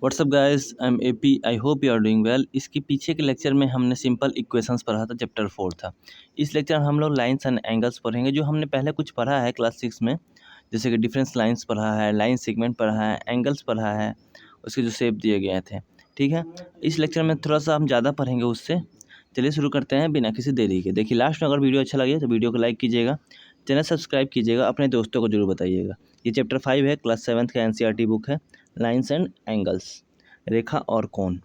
WhatsApp guys, I am AP. I hope you are doing well. इसके पीछे के lecture में हमने सिंपल इक्वेशंस पढ़ा था, चैप्टर 4 था। इस लेक्चर में हम लोग लाइंस एंड एंगल्स पढ़ेंगे, जो हमने पहले कुछ पढ़ा है क्लास 6 में। जैसे कि डिफरेंस लाइंस पढ़ा है, लाइन सेगमेंट पढ़ा है, एंगल्स पढ़ा है, उसके जो शेप दिए गए थे। ठीक है, इस लेक्चर में थोड़ा सा हम ज़्यादा पढ़ेंगे उससे। चलिए शुरू करते हैं बिना किसी देरी के। देखिए, लास्ट में अगर वीडियो अच्छा लगे तो वीडियो को लाइक कीजिएगा, चैनल सब्सक्राइब कीजिएगा, अपने दोस्तों को जरूर बताइएगा। ये चैप्टर 5 है, क्लास 7 का एनसीईआरटी बुक है, लाइन्स एंड एंगल्स, रेखा और कोण।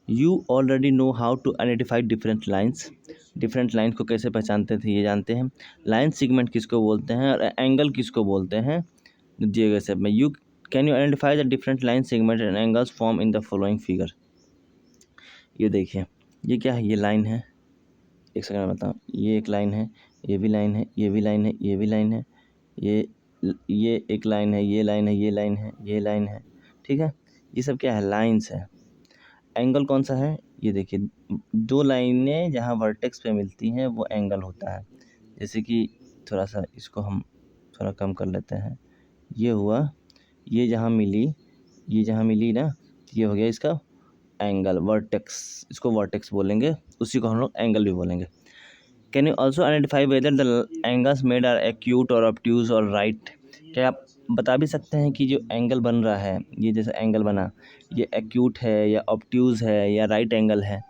You already know how to identify different lines. Different line को कैसे पहचानते थे ये जानते हैं। लाइन सेगमेंट किसको बोलते हैं और एंगल किसको बोलते हैं दिए गए सब में। You can you identify the different line segment and angles form in the following figure. ये देखिए, ये क्या है? ये लाइन है। एक सेकंड में बताऊँ। ये एक लाइन है, ये भी लाइन है, ये भी लाइन है, ये भी लाइन है, ये एक लाइन है, ये लाइन है, ये लाइन है, ये लाइन है। ठीक है, ये सब क्या है? लाइन्स है। एंगल कौन सा है? ये देखिए, दो लाइनें जहाँ वर्टेक्स पे मिलती हैं वो एंगल होता है। जैसे कि थोड़ा सा इसको हम थोड़ा कम कर लेते हैं। ये हुआ, ये जहाँ मिली, ये जहाँ मिली ना, ये हो गया इसका एंगल, वर्टेक्स। इसको वर्टेक्स बोलेंगे, उसी को हम लोग एंगल भी बोलेंगे। Can you also identify whether the angles made are acute और ऑब्ट्यूज और राइट। क्या आप बता भी सकते हैं कि जो एंगल बन रहा है, ये जैसे एंगल बना, ये एक्यूट है या ऑब्ट्यूज है या राइट एंगल है?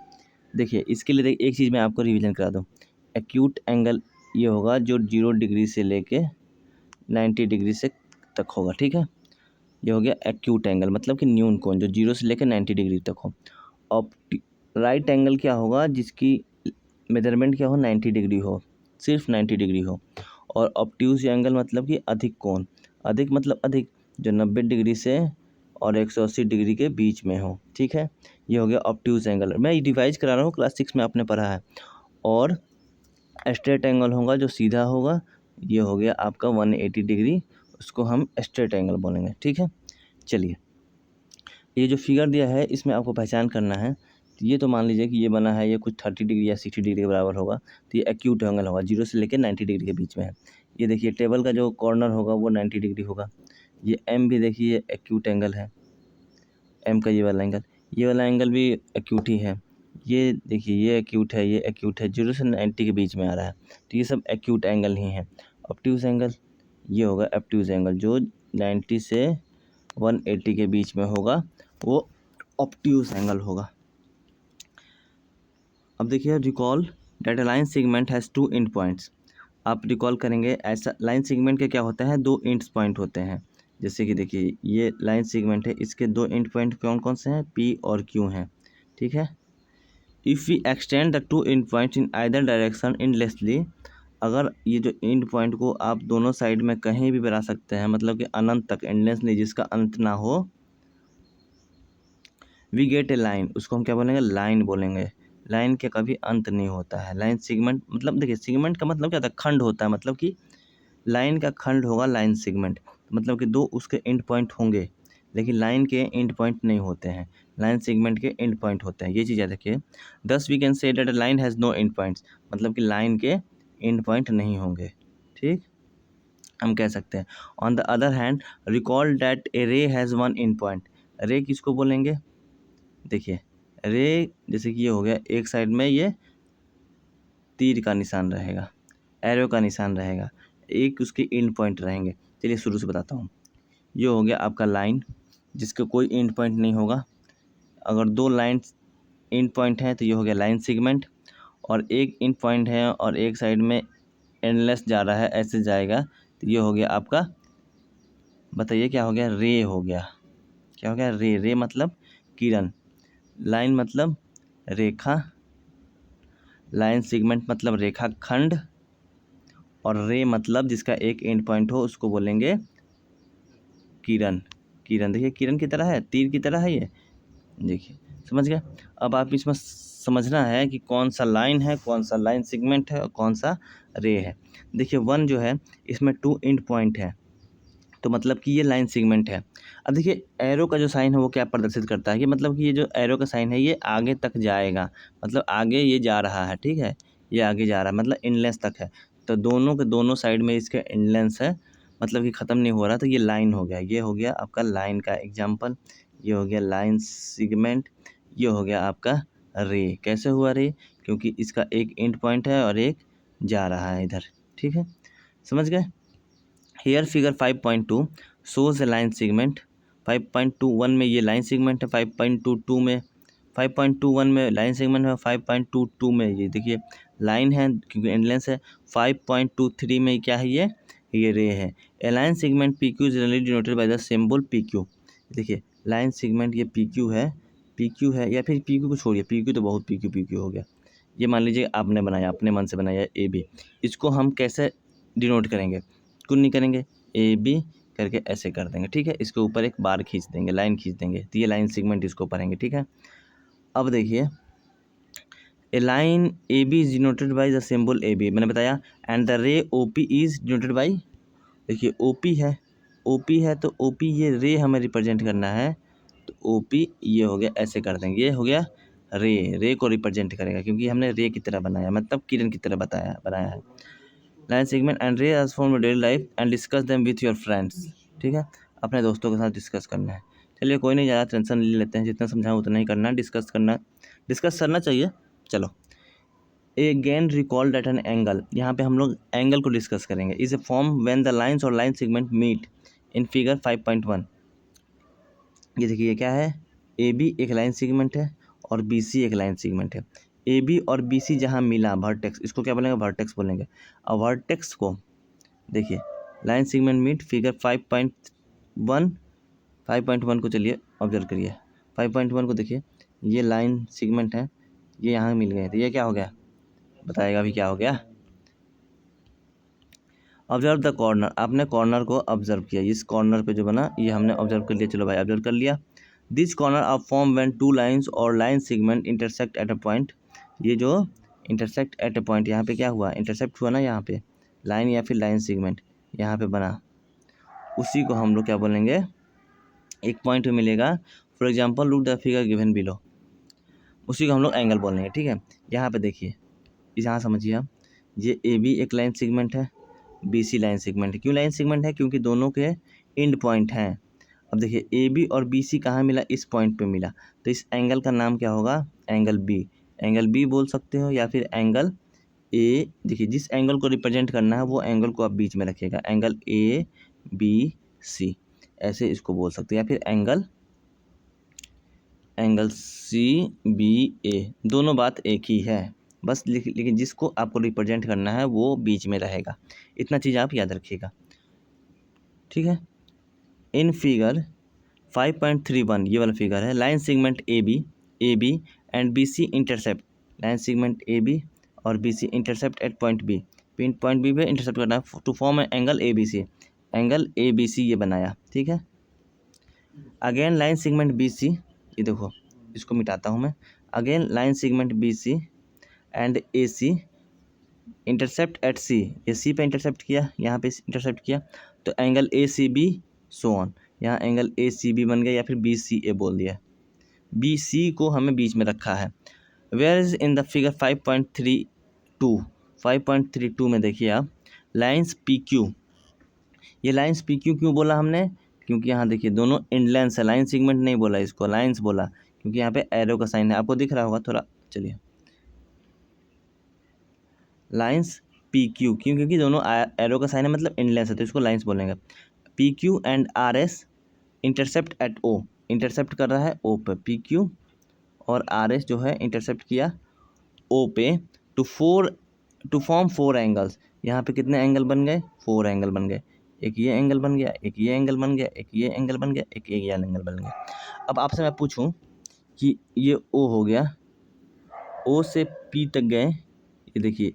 देखिए, इसके लिए एक चीज़ मैं आपको रिवीजन करा दूँ। एक्यूट एंगल ये होगा जो 0 डिग्री से लेके 90 डिग्री से तक होगा। ठीक है, ये हो गया एक्यूट एंगल, मतलब कि न्यून कोण जो 0 से लेकर 90 डिग्री तक हो। राइट एंगल क्या होगा? जिसकी मेजरमेंट क्या हो? 90 डिग्री हो, सिर्फ 90 डिग्री हो। और ऑब्ट्यूज एंगल मतलब कि अधिक कोण। अधिक मतलब अधिक, जो 90 डिग्री से और 180 डिग्री के बीच में हो। ठीक है, ये हो गया ऑब्ट्यूज एंगल। मैं रिवाइज करा रहा हूँ, क्लास 6 में आपने पढ़ा है। और स्ट्रेट एंगल होगा जो सीधा होगा, ये हो गया आपका 180 डिग्री, उसको हम स्ट्रेट एंगल बोलेंगे। ठीक है, चलिए, ये जो फिगर दिया है इसमें आपको पहचान करना है। तो ये तो मान लीजिए कि ये बना है, ये कुछ 30 डिग्री या 60 डिग्री के बराबर होगा, तो ये एक्यूट एंगल होगा, 0 से लेकर 90 डिग्री के बीच में है। ये देखिए, टेबल का जो कॉर्नर होगा वो 90 डिग्री होगा। ये एम भी देखिए एक्यूट एंगल है, एम का ये वाला एंगल भी एक्यूट ही है। ये देखिए, ये एक्यूट है, ये एक्यूट है, 0 से 90 के बीच में आ रहा है, तो ये सब एक्यूट एंगल ही हैं। ऑब्ट्यूज एंगल ये होगा, ऑब्ट्यूज एंगल जो 90 से 180 के बीच में होगा, वो ऑब्ट्यूज एंगल होगा। अब देखिए, recall that line segment has 2 and points. आप रिकॉल करेंगे, ऐसा लाइन सेगमेंट के क्या होता है? 2 एंड पॉइंट होते हैं। जैसे कि देखिए, ये लाइन सेगमेंट है, इसके 2 एंड पॉइंट कौन कौन से हैं? पी और क्यू हैं। ठीक है, if we extend the 2 end point in either direction endlessly, अगर ये जो एंड पॉइंट को आप दोनों साइड में कहीं भी बढ़ा सकते हैं, मतलब कि अनंत तक, एंडलेसली, जिसका अंत ना हो, वी गेट ए लाइन, उसको हम क्या बोलेंगे? लाइन बोलेंगे। लाइन के कभी अंत नहीं होता है। लाइन सेगमेंट मतलब, देखिए, सेगमेंट का मतलब क्या होता है? खंड होता है, मतलब कि लाइन का खंड होगा लाइन सेगमेंट। मतलब कि 2 उसके एंड पॉइंट होंगे, लेकिन लाइन के एंड पॉइंट नहीं होते हैं, लाइन सेगमेंट के एंड पॉइंट होते हैं। ये चीज़ याद रखिए। Thus we can say that line has no end points, मतलब कि लाइन के एंड पॉइंट नहीं होंगे। ठीक, हम कह सकते हैं। On the other hand, recall that a ray has 1 and point. रे किसको बोलेंगे? देखिए, रे जैसे कि ये हो गया, एक साइड में ये तीर का निशान रहेगा, एरो का निशान रहेगा, एक उसके एंड पॉइंट रहेंगे। चलिए शुरू से बताता हूँ। ये हो गया आपका लाइन, जिसका कोई एंड पॉइंट नहीं होगा। अगर 2 लाइन एंड पॉइंट हैं तो ये हो गया लाइन सेगमेंट। और एक एंड पॉइंट है और एक साइड में एंडलेस जा रहा है, ऐसे जाएगा, तो ये हो गया आपका, बताइए क्या हो गया? रे हो गया। क्या हो गया? रे। रे मतलब किरण, लाइन मतलब रेखा, लाइन सेगमेंट मतलब रेखा खंड, और रे मतलब जिसका एक एंड पॉइंट हो, उसको बोलेंगे किरण। किरण देखिए, किरण की तरह है, तीर की तरह है ये। देखिए, समझ गया? अब आप इसमें समझना है कि कौन सा लाइन है, कौन सा लाइन सेगमेंट है और कौन सा रे है। देखिए, 1 जो है इसमें 2 एंड पॉइंट है, तो मतलब कि ये लाइन सेगमेंट है। अब देखिए, एरो का जो साइन है वो क्या प्रदर्शित करता है कि मतलब कि ये जो एरो का साइन है ये आगे तक जाएगा, मतलब आगे ये जा रहा है। ठीक है, ये आगे जा रहा है, मतलब इनलेंस तक है। तो दोनों के दोनों साइड में इसके इनलेंस है, मतलब कि ख़त्म नहीं हो रहा, तो ये लाइन हो गया। ये हो गया आपका लाइन का एग्जाम्पल। ये हो गया लाइन सेगमेंट, ये हो गया आपका रे। कैसे हुआ रे? क्योंकि इसका एक एंड पॉइंट है और एक जा रहा है इधर, ठीक है, समझ गए। Here figure 5.2 shows a line segment. 5.21 में ये लाइन सेगमेंट है, 5.22 में 5.21 में लाइन सेगमेंट है, 5.22 में ये देखिए लाइन है क्योंकि एंडलेंस है। 5.23 में क्या है ये रे है। A line segment P Q generally denoted by the symbol P Q. देखिए लाइन सेगमेंट ये पी क्यू है या फिर पी क्यू को छोड़िए, पी क्यू तो बहुत पी क्यू हो गया। ये मान लीजिए आपने बनाया, अपने मन से बनाया ए बी, इसको हम कैसे डिनोट करेंगे? कुछ नहीं करेंगे, ए बी करके ऐसे कर देंगे, ठीक है। इसके ऊपर एक बार खींच देंगे, लाइन खींच देंगे, तो ये लाइन सेगमेंट इसको पढ़ेंगे, ठीक है। अब देखिए a line A B is denoted by the symbol A B, मैंने बताया, and the ray O P is denoted by, देखिए ओ पी है तो ओ पी ये रे हमें रिप्रेजेंट करना है, तो ओ पी ये हो गया, ऐसे कर देंगे, ये हो गया रे को रिप्रेजेंट करेगा क्योंकि हमने रे की तरह बनाया, मतलब किरण की तरह बनाया है। Line segment and ray as form daily life and discuss them with your friends, ठीक है, अपने दोस्तों के साथ डिस्कस करना है। चलिए कोई नहीं, ज़्यादा टेंशन ले लेते हैं, जितना समझाऊँ उतना ही करना, डिस्कस करना चाहिए। चलो, again recall that an angle, यहाँ पे हम लोग एंगल को डिस्कस करेंगे। Is a form when the lines और line segment meet in figure 5.1। ये देखिए ये क्या है, ए बी एक लाइन सेगमेंट है और बी सी एक लाइन सेगमेंट है। ए बी और बी सी जहाँ मिला वर्टेक्स, इसको क्या बोलेंगे? वर्टेक्स बोलेंगे। और वर्टेक्स को देखिए लाइन सेगमेंट मीट फिगर 5.1 को चलिए ऑब्जर्व करिए। 5.1 को देखिए, ये लाइन सेगमेंट है, ये यहाँ मिल गए, तो ये क्या हो गया? बताएगा अभी क्या हो गया। ऑब्जर्व द कॉर्नर, आपने कॉर्नर को ऑब्जर्व किया, इस कॉर्नर पे जो बना ये हमने ऑब्जर्व कर लिया। चलो भाई ऑब्जर्व कर लिया। This corner are form when two lines और line segment intersect at a point. ये जो इंटरसेक्ट एट अ पॉइंट, यहाँ पे क्या हुआ? इंटरसेक्ट हुआ ना, यहाँ पे लाइन या फिर लाइन सेगमेंट यहाँ पे बना, उसी को हम लोग क्या बोलेंगे? एक पॉइंट पे मिलेगा। For example look the figure given below, उसी को हम लोग एंगल बोलेंगे, ठीक है। यहाँ पे देखिए, यहाँ समझिए आप, ये ए बी एक लाइन सेगमेंट है, बी सी लाइन सेगमेंट है। क्यों लाइन सेगमेंट है? क्योंकि दोनों के एंड पॉइंट हैं। अब देखिए ए बी और बी सी कहाँ मिला? इस पॉइंट पे मिला, तो इस एंगल का नाम क्या होगा? एंगल बी बोल सकते हो या फिर एंगल ए। देखिए जिस एंगल को रिप्रेजेंट करना है वो एंगल को आप बीच में रखिएगा, एंगल ए बी सी ऐसे इसको बोल सकते हैं, या फिर एंगल सी बी ए, दोनों बात एक ही है, बस लेकिन जिसको आपको रिप्रेजेंट करना है वो बीच में रहेगा। इतना चीज़ आप याद रखिएगा, ठीक है। इन फिगर 5.31 ये वाला फिगर है, line segment A B and B C intercept, line segment A B और B C intercept at point B पे इंटरसेप्ट करना है to form angle A B C ये बनाया, ठीक है। Again line segment B C, ये देखो इसको मिटाता हूँ मैं। Again line segment B C and A C intercept at C, ये सी पे इंटरसेप्ट किया, यहाँ पे इंटरसेप्ट किया, तो angle A C B so on, यहाँ एंगल ए सी बी बन गया या फिर बी सी ए बोल दिया। बी सी को हमें बीच में रखा है। Where is in the figure 5.32 में देखिए आप, लाइन्स पी क्यू, ये लाइन्स पी क्यू क्यों बोला हमने? क्योंकि यहाँ देखिए दोनों इंडलेंस है, लाइन सेगमेंट नहीं बोला इसको, लाइन्स बोला क्योंकि यहाँ पे एरो का साइन है, आपको दिख रहा होगा थोड़ा, चलिए लाइन्स पी क्यू क्यों? क्योंकि दोनों एरो का साइन है, मतलब इंडलेंस है, तो इसको लाइन्स बोलेंगे। P Q and R S intercept at O, intercept कर रहा है ओ पे, पी क्यू और आर एस जो है इंटरसेप्ट किया ओ पे, टू फॉर्म 4 एंगल्स। यहाँ पे कितने एंगल बन गए? 4 एंगल बन गए, एक ये एंगल बन गया, एक ये एंगल बन गया, एक ये एंगल बन गया, एक ये एंगल बन गया। अब आपसे मैं पूछूं कि ये ओ हो गया, ओ से पी तक गए, ये देखिए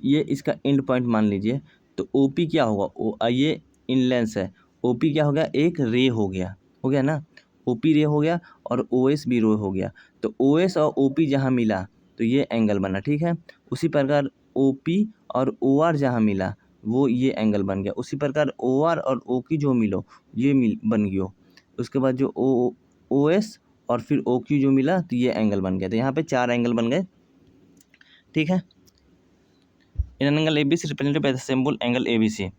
ये इसका एंड पॉइंट मान लीजिए, तो ओ पी क्या होगा? ये इन लेंस है, ओ पी क्या हो गया? एक रे हो गया ना, ओ पी रे हो गया और ओ एस भी रे हो गया, तो ओ एस और ओ पी जहाँ मिला तो ये एंगल बना, ठीक है। उसी प्रकार ओ पी और ओ आर जहाँ मिला वो ये एंगल बन गया, उसी प्रकार ओ आर और ओ की जो मिलो ये बन गया। उसके बाद जो ओ एस और फिर ओ क्यू जो मिला तो ये एंगल बन गया, तो यहाँ पे 4 एंगल बन गए, ठीक है। In an angle A B C represented by the symbol angle A B C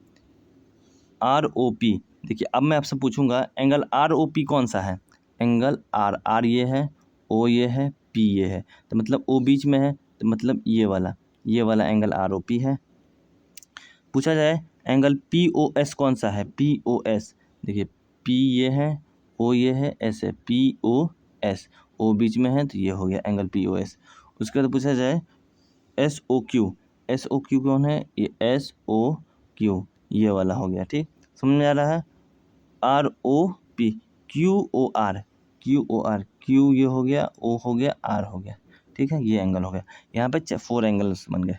R O P. देखिए अब मैं आपसे पूछूंगा एंगल आर ओ पी कौन सा है? एंगल आर, आर ये है, ओ ये है, पी ये है, तो मतलब ओ बीच में है, तो मतलब ये वाला एंगल आर ओ पी है। पूछा जाए एंगल पी ओ एस कौन सा है, पी ओ एस, देखिए पी ये है, ओ ये है, एस है, पी ओ एस, ओ बीच में है तो ये हो गया एंगल पी ओ एस। उसके बाद पूछा जाए S O Q, S O Q कौन है, ये एस ओ क्यू ये वाला हो गया। ठीक, समझ में आ रहा है। R O P, Q O R, Q O R, Q ये हो गया, ओ हो गया, आर हो गया। ठीक है, ये एंगल हो गया। यहाँ पे 4 एंगल्स बन गए।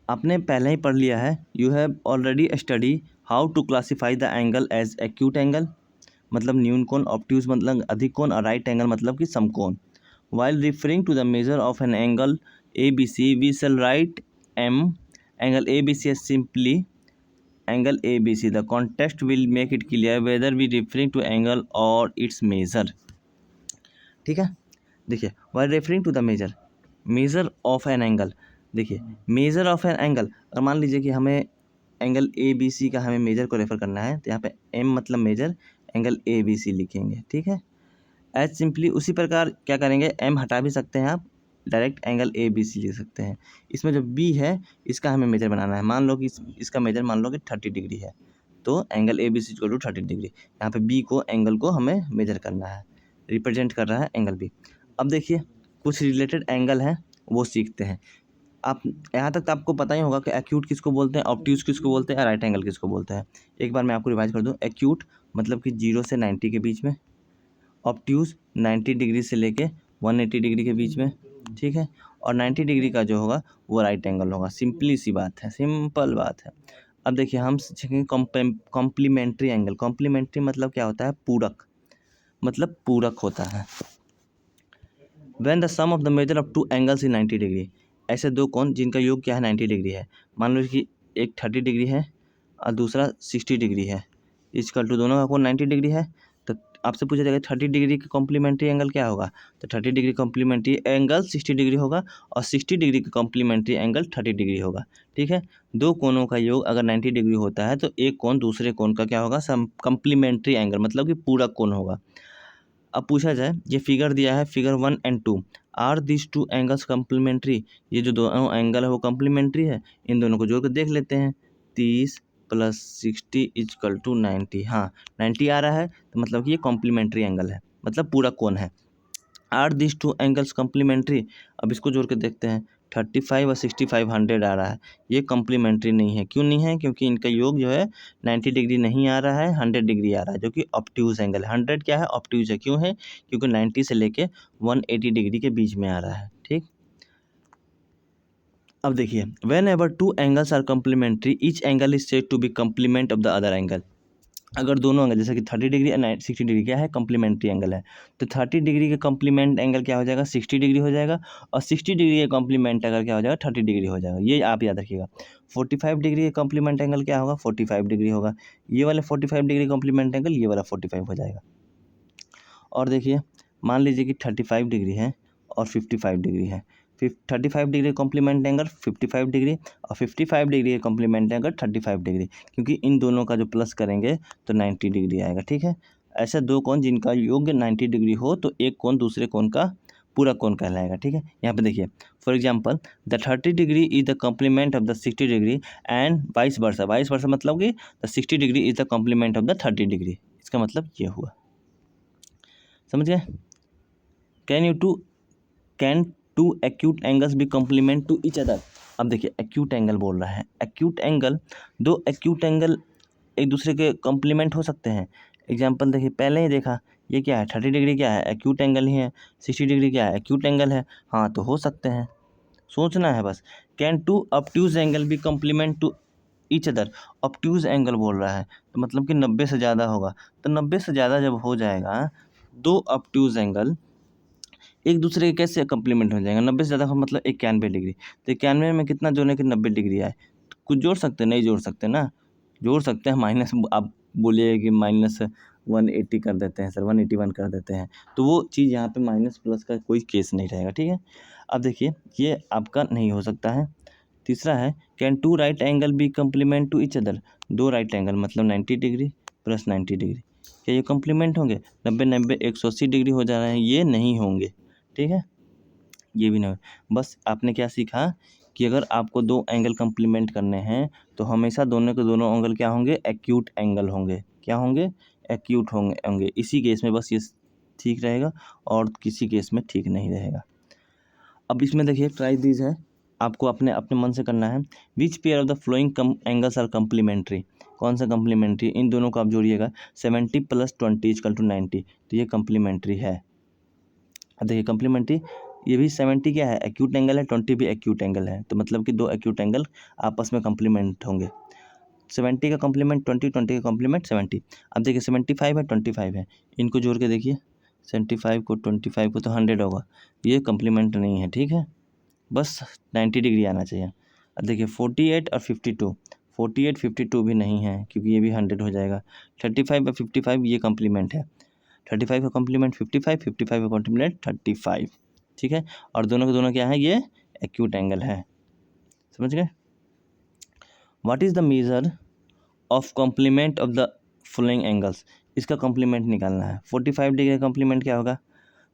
आपने पहले ही पढ़ लिया है, you have already study how to classify the angle as acute angle, मतलब न्यून कोण, ऑब्ट्यूज मतलब अधिक कोण, और राइट एंगल मतलब कि समकोण। While referring to the measure of an angle A B C we shall write m angle A B C as simply angle A B C. The context will make it clear whether we referring to angle और it's measure. ठीक है, देखिए while referring to the measure of an angle, देखिए measure of an angle, अगर मान लीजिए कि हमें एंगल ए बी सी का हमें मेजर को रेफर करना है, तो यहाँ पे एम मतलब measure, angle A B C लिखेंगे। ठीक है, एज सिंपली उसी प्रकार क्या करेंगे, एम हटा भी सकते हैं आप, direct angle A B C लिख सकते हैं। इसमें जो बी है इसका हमें मेजर बनाना है, मान लो कि इसका मेजर मान लो कि 30 डिग्री है, तो angle A B C equal to 30 degree. यहाँ पे बी को एंगल को हमें मेजर करना है, रिप्रेजेंट कर रहा है एंगल बी। अब देखिए कुछ रिलेटेड एंगल हैं वो सीखते हैं। आप यहाँ तक तो आपको पता ही होगा कि एक्यूट किसको बोलते हैं, ऑब्ट्यूज किसको बोलते हैं, राइट एंगल किसको बोलते हैं। एक बार मैं आपको रिवाइज कर दूँ, एक्यूट मतलब कि 0 से 90 के बीच में, ऑब्ट्यूज 90 डिग्री से लेके 180 डिग्री के बीच में। ठीक है, और 90 डिग्री का जो होगा वो राइट एंगल होगा। सिंपली सी बात है, सिंपल बात है। अब देखिए हम सीखेंगे कॉम्प्लीमेंट्री एंगल। कॉम्प्लीमेंट्री मतलब क्या होता है, पूरक, मतलब पूरक होता है। When the sum of the measure of two angles in 90 degree, ऐसे दो कोण जिनका योग क्या है 90 डिग्री है। मान लो कि एक 30 डिग्री है और दूसरा 60 डिग्री है, इक्वल टू दोनों का कोण 90 डिग्री है। तो आपसे पूछा जाएगा 30 डिग्री का कॉम्प्लीमेंट्री एंगल क्या होगा, तो 30 डिग्री कॉम्प्लीमेंट्री एंगल 60 डिग्री होगा और 60 डिग्री का कॉम्प्लीमेंट्री एंगल 30 डिग्री होगा। ठीक है, दो कोणों का योग अगर 90 डिग्री होता है तो एक कोण दूसरे कोण का क्या होगा, सम कॉम्प्लीमेंट्री एंगल मतलब कि पूरक कोण होगा। अब पूछा जाए, ये फिगर दिया है, फिगर 1 और 2, are this two angles complementary, ये जो दोनों एंगल है वो कम्प्लीमेंट्री है। इन दोनों को जोड़ कर देख लेते हैं, 30 + 60 इक्वल टू 90। हाँ 90 आ रहा है तो मतलब कि ये कॉम्प्लीमेंट्री एंगल है, मतलब पूरा कोण है। Are this two angles complementary, अब इसको जोड़ के देखते हैं, 35 और 65 100 आ रहा है, ये कम्प्लीमेंट्री नहीं है। क्यों नहीं है, क्योंकि इनका योग जो है 90 डिग्री नहीं आ रहा है, 100 डिग्री आ रहा है, जो कि ऑब्ट्यूज एंगल है। 100 क्या है, ऑब्ट्यूज है। क्यों है, क्योंकि 90 से लेके 180 डिग्री के बीच में आ रहा है। ठीक, अब देखिए whenever two angles are complementary each angle is said to be complement of the other angle. अगर दोनों एंगल जैसे कि 30 डिग्री और 60 डिग्री क्या है, कम्प्लीमेंट्री एंगल है, तो 30 डिग्री का कम्प्लीमेंट एंगल क्या हो जाएगा, 60 डिग्री हो जाएगा, और 60 डिग्री का कम्प्लीमेंट एंगल क्या हो जाएगा, 30 डिग्री हो जाएगा। ये आप याद रखिएगा। 45 डिग्री का कम्प्लीमेंट एंगल क्या होगा, 45 डिग्री होगा। ये वाला 45 डिग्री कम्प्लीमेंट एंगल ये वाला 45 हो जाएगा। और देखिए मान लीजिए कि 35 डिग्री है और 55 डिग्री है, 35 डिग्री कॉम्प्लीमेंट एंगल 55 डिग्री और 55 डिग्री का कॉम्प्लीमेंट एंगल 35 डिग्री, क्योंकि इन दोनों का जो प्लस करेंगे तो 90 डिग्री आएगा। ठीक है, ऐसे दो कोण जिनका योग 90 डिग्री हो तो एक कोण दूसरे कोण का पूरा कोण कहलाएगा। ठीक है, यहाँ पे देखिए for example the 30 degree is the complement of the 60 degree and vice versa. Vice versa मतलब कि the 60 degree is the complement of the 30 degree. इसका मतलब ये हुआ, समझ गए। Can two acute angles be complement to each other. अब देखिए एक्यूट एंगल बोल रहा है, एक्यूट एंगल, दो एक्यूट एंगल एक दूसरे के कम्प्लीमेंट हो सकते हैं। एग्जांपल देखिए पहले ही देखा, ये क्या है 30 डिग्री क्या है, एक्यूट एंगल ही है, 60 डिग्री क्या है, एक्यूट एंगल है। हाँ तो हो सकते हैं, सोचना है बस। Can two obtuse angle be complement to each other. Obtuse angle बोल रहा है तो मतलब कि 90 से ज़्यादा होगा, तो 90 से ज़्यादा जब हो जाएगा दो ऑब्ट्यूज एंगल एक दूसरे के कैसे कम्प्लीमेंट हो जाएगा। 90 से ज़्यादा का मतलब 91 डिग्री, तो 91 में कितना जोड़ने कि 90 डिग्री आए, तो कुछ जोड़ सकते नहीं, जोड़ सकते ना, जोड़ सकते हैं। माइनस आप बोलिए कि -180 कर देते हैं सर, 181 कर देते हैं, तो वो चीज़ यहाँ पे माइनस प्लस का कोई केस नहीं रहेगा। ठीक है, अब देखिए ये आपका नहीं हो सकता है। तीसरा है can two right angle be complement to each other. दो राइट एंगल मतलब 90 डिग्री + 90 डिग्री, क्या ये कॉम्प्लीमेंट होंगे? 90 90 180 डिग्री हो जा रहे हैं, ये नहीं होंगे। ठीक है, ये भी नहीं। बस आपने क्या सीखा कि अगर आपको दो एंगल कॉम्प्लीमेंट करने हैं तो हमेशा दोनों के दोनों एंगल क्या होंगे? एक्यूट एंगल होंगे। क्या होंगे? एक्यूट होंगे। इसी केस में बस ये ठीक रहेगा और किसी केस में ठीक नहीं रहेगा। अब इसमें देखिए ट्राई दीज है, आपको अपने अपने मन से करना है। Which pair of the following angles are complementary? कौन सा कम्प्लीमेंट्री? इन दोनों को आप जोड़िएगा। 70 + 20 = 90, तो ये कम्प्लीमेंट्री है। अब देखिए कम्प्लीमेंट्री, ये भी 70 क्या है? एक्यूट एंगल है, 20 भी एक्यूट एंगल है, तो मतलब कि दो एक्यूट एंगल आपस में कम्प्लीमेंट होंगे। 70 का कॉम्प्लीमेंट 20, 20 का कॉम्प्लीमेंट 70। अब देखिए 75 है, 25 है, इनको जोड़ के देखिए 75 को 25 को तो 100 होगा। ये कॉम्प्लीमेंट नहीं है। ठीक है, बस 90 डिग्री आना चाहिए। अब देखिए 48 और 52, 48 52 भी नहीं है क्योंकि ये भी 100 हो जाएगा। 35 और 55 ये कॉम्प्लीमेंट है। 35 का कॉम्प्लीमेंट 55, 55 का कॉम्प्लीमेंट 35। ठीक है, और दोनों के दोनों क्या है? ये एक्यूट एंगल है। समझ गए? What is the measure of complement of the following angles? इसका कॉम्प्लीमेंट निकालना है। 45 डिग्री का कॉम्प्लीमेंट क्या होगा?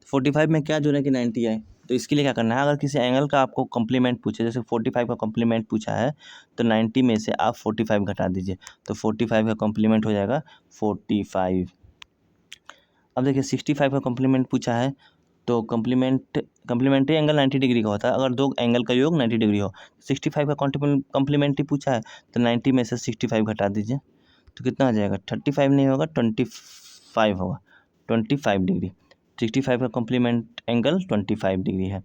45 में क्या जोड़े कि 90 आए, तो इसके लिए क्या करना है? अगर किसी एंगल का आपको कॉम्प्लीमेंट पूछे, जैसे 45 का कॉम्प्लीमेंट पूछा है, तो 90 में से आप 45 घटा दीजिए, तो 45 का कॉम्प्लीमेंट हो जाएगा 45। अब देखिए 65 का कॉम्प्लीमेंट पूछा है, तो कॉम्प्लीमेंट्री एंगल 90 डिग्री का होता है अगर दो एंगल का योग 90 डिग्री हो। 65 का कॉम्प्लीमेंट्री पूछा है, तो 90 में से 65 घटा दीजिए, तो कितना आ जाएगा? 35 नहीं होगा, 25 होगा, 25 डिग्री। 65 का कॉम्प्लीमेंट एंगल 25 डिग्री है।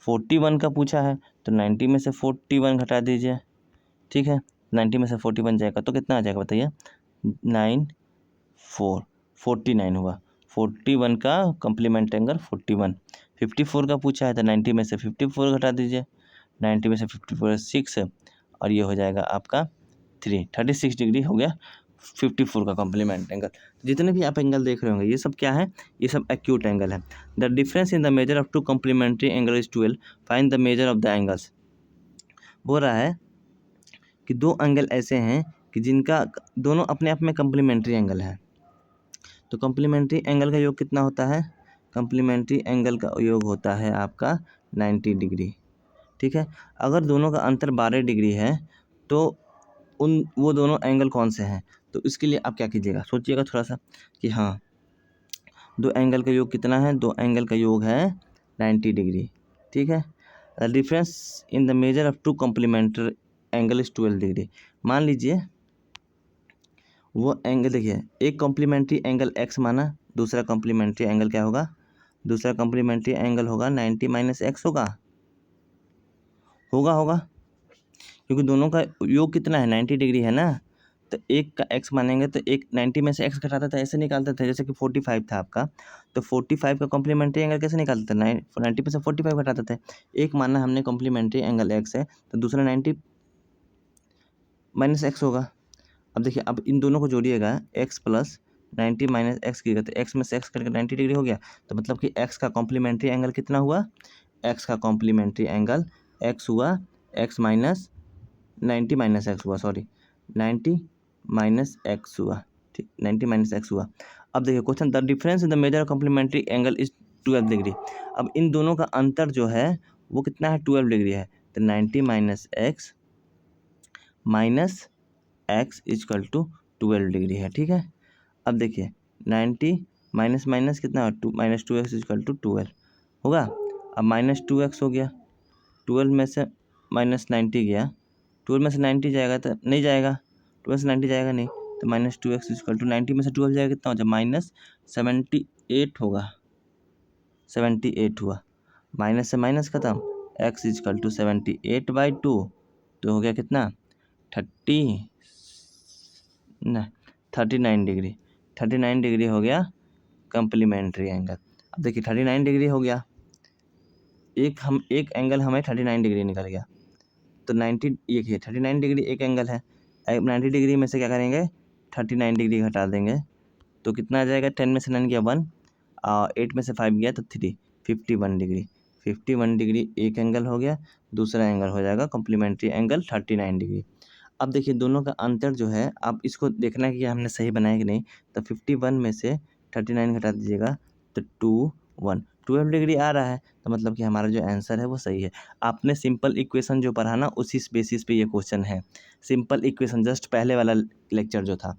41 का पूछा है, तो 90 में से 41 घटा दीजिए। ठीक है, 90 में से 41 जाएगा तो कितना आ जाएगा बताइए? 49 हुआ। 41 का कॉम्प्लीमेंट एंगल 41। 54 का पूछा है, तो 90 में से 54 घटा दीजिए, 90 में से 54 6, और ये हो जाएगा आपका 36 डिग्री हो गया 54 का कॉम्प्लीमेंट एंगल। जितने भी आप एंगल देख रहे होंगे ये सब क्या है? ये सब एक्यूट एंगल है। The difference in the measure of two complementary angle is 12, find the measure of the angles. बोल रहा है कि दो एंगल ऐसे हैं कि जिनका दोनों अपने आप में कॉम्प्लीमेंट्री एंगल है, तो कॉम्प्लीमेंट्री एंगल का योग कितना होता है? कॉम्प्लीमेंट्री एंगल का योग होता है आपका 90 डिग्री। ठीक है, अगर दोनों का अंतर 12 डिग्री है तो वो दोनों एंगल कौन से हैं? तो इसके लिए आप क्या कीजिएगा, सोचिएगा थोड़ा सा कि हाँ, दो एंगल का योग कितना है? दो एंगल का योग है 90 डिग्री। ठीक है, the difference in the measure of two complementary angle is 12 degree. मान लीजिए वो एंगल, देखिए एक कॉम्प्लीमेंट्री एंगल x माना, दूसरा कॉम्प्लीमेंट्री एंगल क्या होगा? दूसरा कॉम्प्लीमेंट्री एंगल होगा 90 - x होगा, क्योंकि दोनों का योग कितना है? 90 डिग्री है ना, तो एक का x मानेंगे तो एक 90 में से x घटाता था, ऐसे निकालते थे। जैसे कि 45 था आपका, तो 45 का कॉम्प्लीमेंट्री एंगल कैसे निकालते थे? 90 में से 45 घटाते थे। एक माना हमने कॉम्प्लीमेंट्री एंगल x है, तो दूसरा 90 - x होगा। अब देखिए, अब इन दोनों को जोड़िएगा, x + 90 - x कीजिएगा तो x में से x करके 90 डिग्री हो गया, तो मतलब कि x का कॉम्प्लीमेंट्री एंगल कितना हुआ? x का कॉम्प्लीमेंट्री एंगल x हुआ, x माइनस 90 - x हुआ, सॉरी 90 - x हुआ। ठीक, 90 - x हुआ। अब देखिए question, the difference in the measure complementary angle is 12 degree. अब इन दोनों का अंतर जो है वो कितना है? 12 डिग्री है, तो 90 - x minus x equal to 12 degree है। ठीक है, अब देखिए 90 माइनस माइनस कितना है? -2x इजकल टू 12 होगा। अब -2x हो गया, 12 में से -90 गया, 12 में से 90 जाएगा तो नहीं जाएगा, 12 से 90 जाएगा नहीं, तो -2x इजकल टू 90 में से 12 जाएगा कितना हो जाए? -78 होगा, 78 हुआ। माइनस से माइनस खत्म, x इजकल टू 78/2, तो हो गया कितना? 39 डिग्री। 39 डिग्री हो गया कॉम्प्लीमेंट्री एंगल। अब देखिए 39 डिग्री हो गया, एक एंगल हमें 39 डिग्री निकल गया, तो 90 ये 39 डिग्री एक एंगल है। 90 डिग्री में से क्या करेंगे? 39 डिग्री घटा देंगे, तो कितना आ जाएगा? 10 में से 9 गया 1, 8 में से 5 गया तो 3, 51 डिग्री। 51 डिग्री एक एंगल हो गया, दूसरा एंगल हो जाएगा कॉम्प्लीमेंट्री एंगल 39 डिग्री। अब देखिए दोनों का अंतर जो है, आप इसको देखना है कि हमने सही बनाया कि नहीं। तो 51 में से 39 घटा दीजिएगा तो 12 डिग्री आ रहा है, तो मतलब कि हमारा जो आंसर है वो सही है। आपने सिंपल इक्वेशन जो पढ़ा ना, उसी बेसिस पे ये क्वेश्चन है। सिंपल इक्वेशन जस्ट पहले वाला लेक्चर जो था,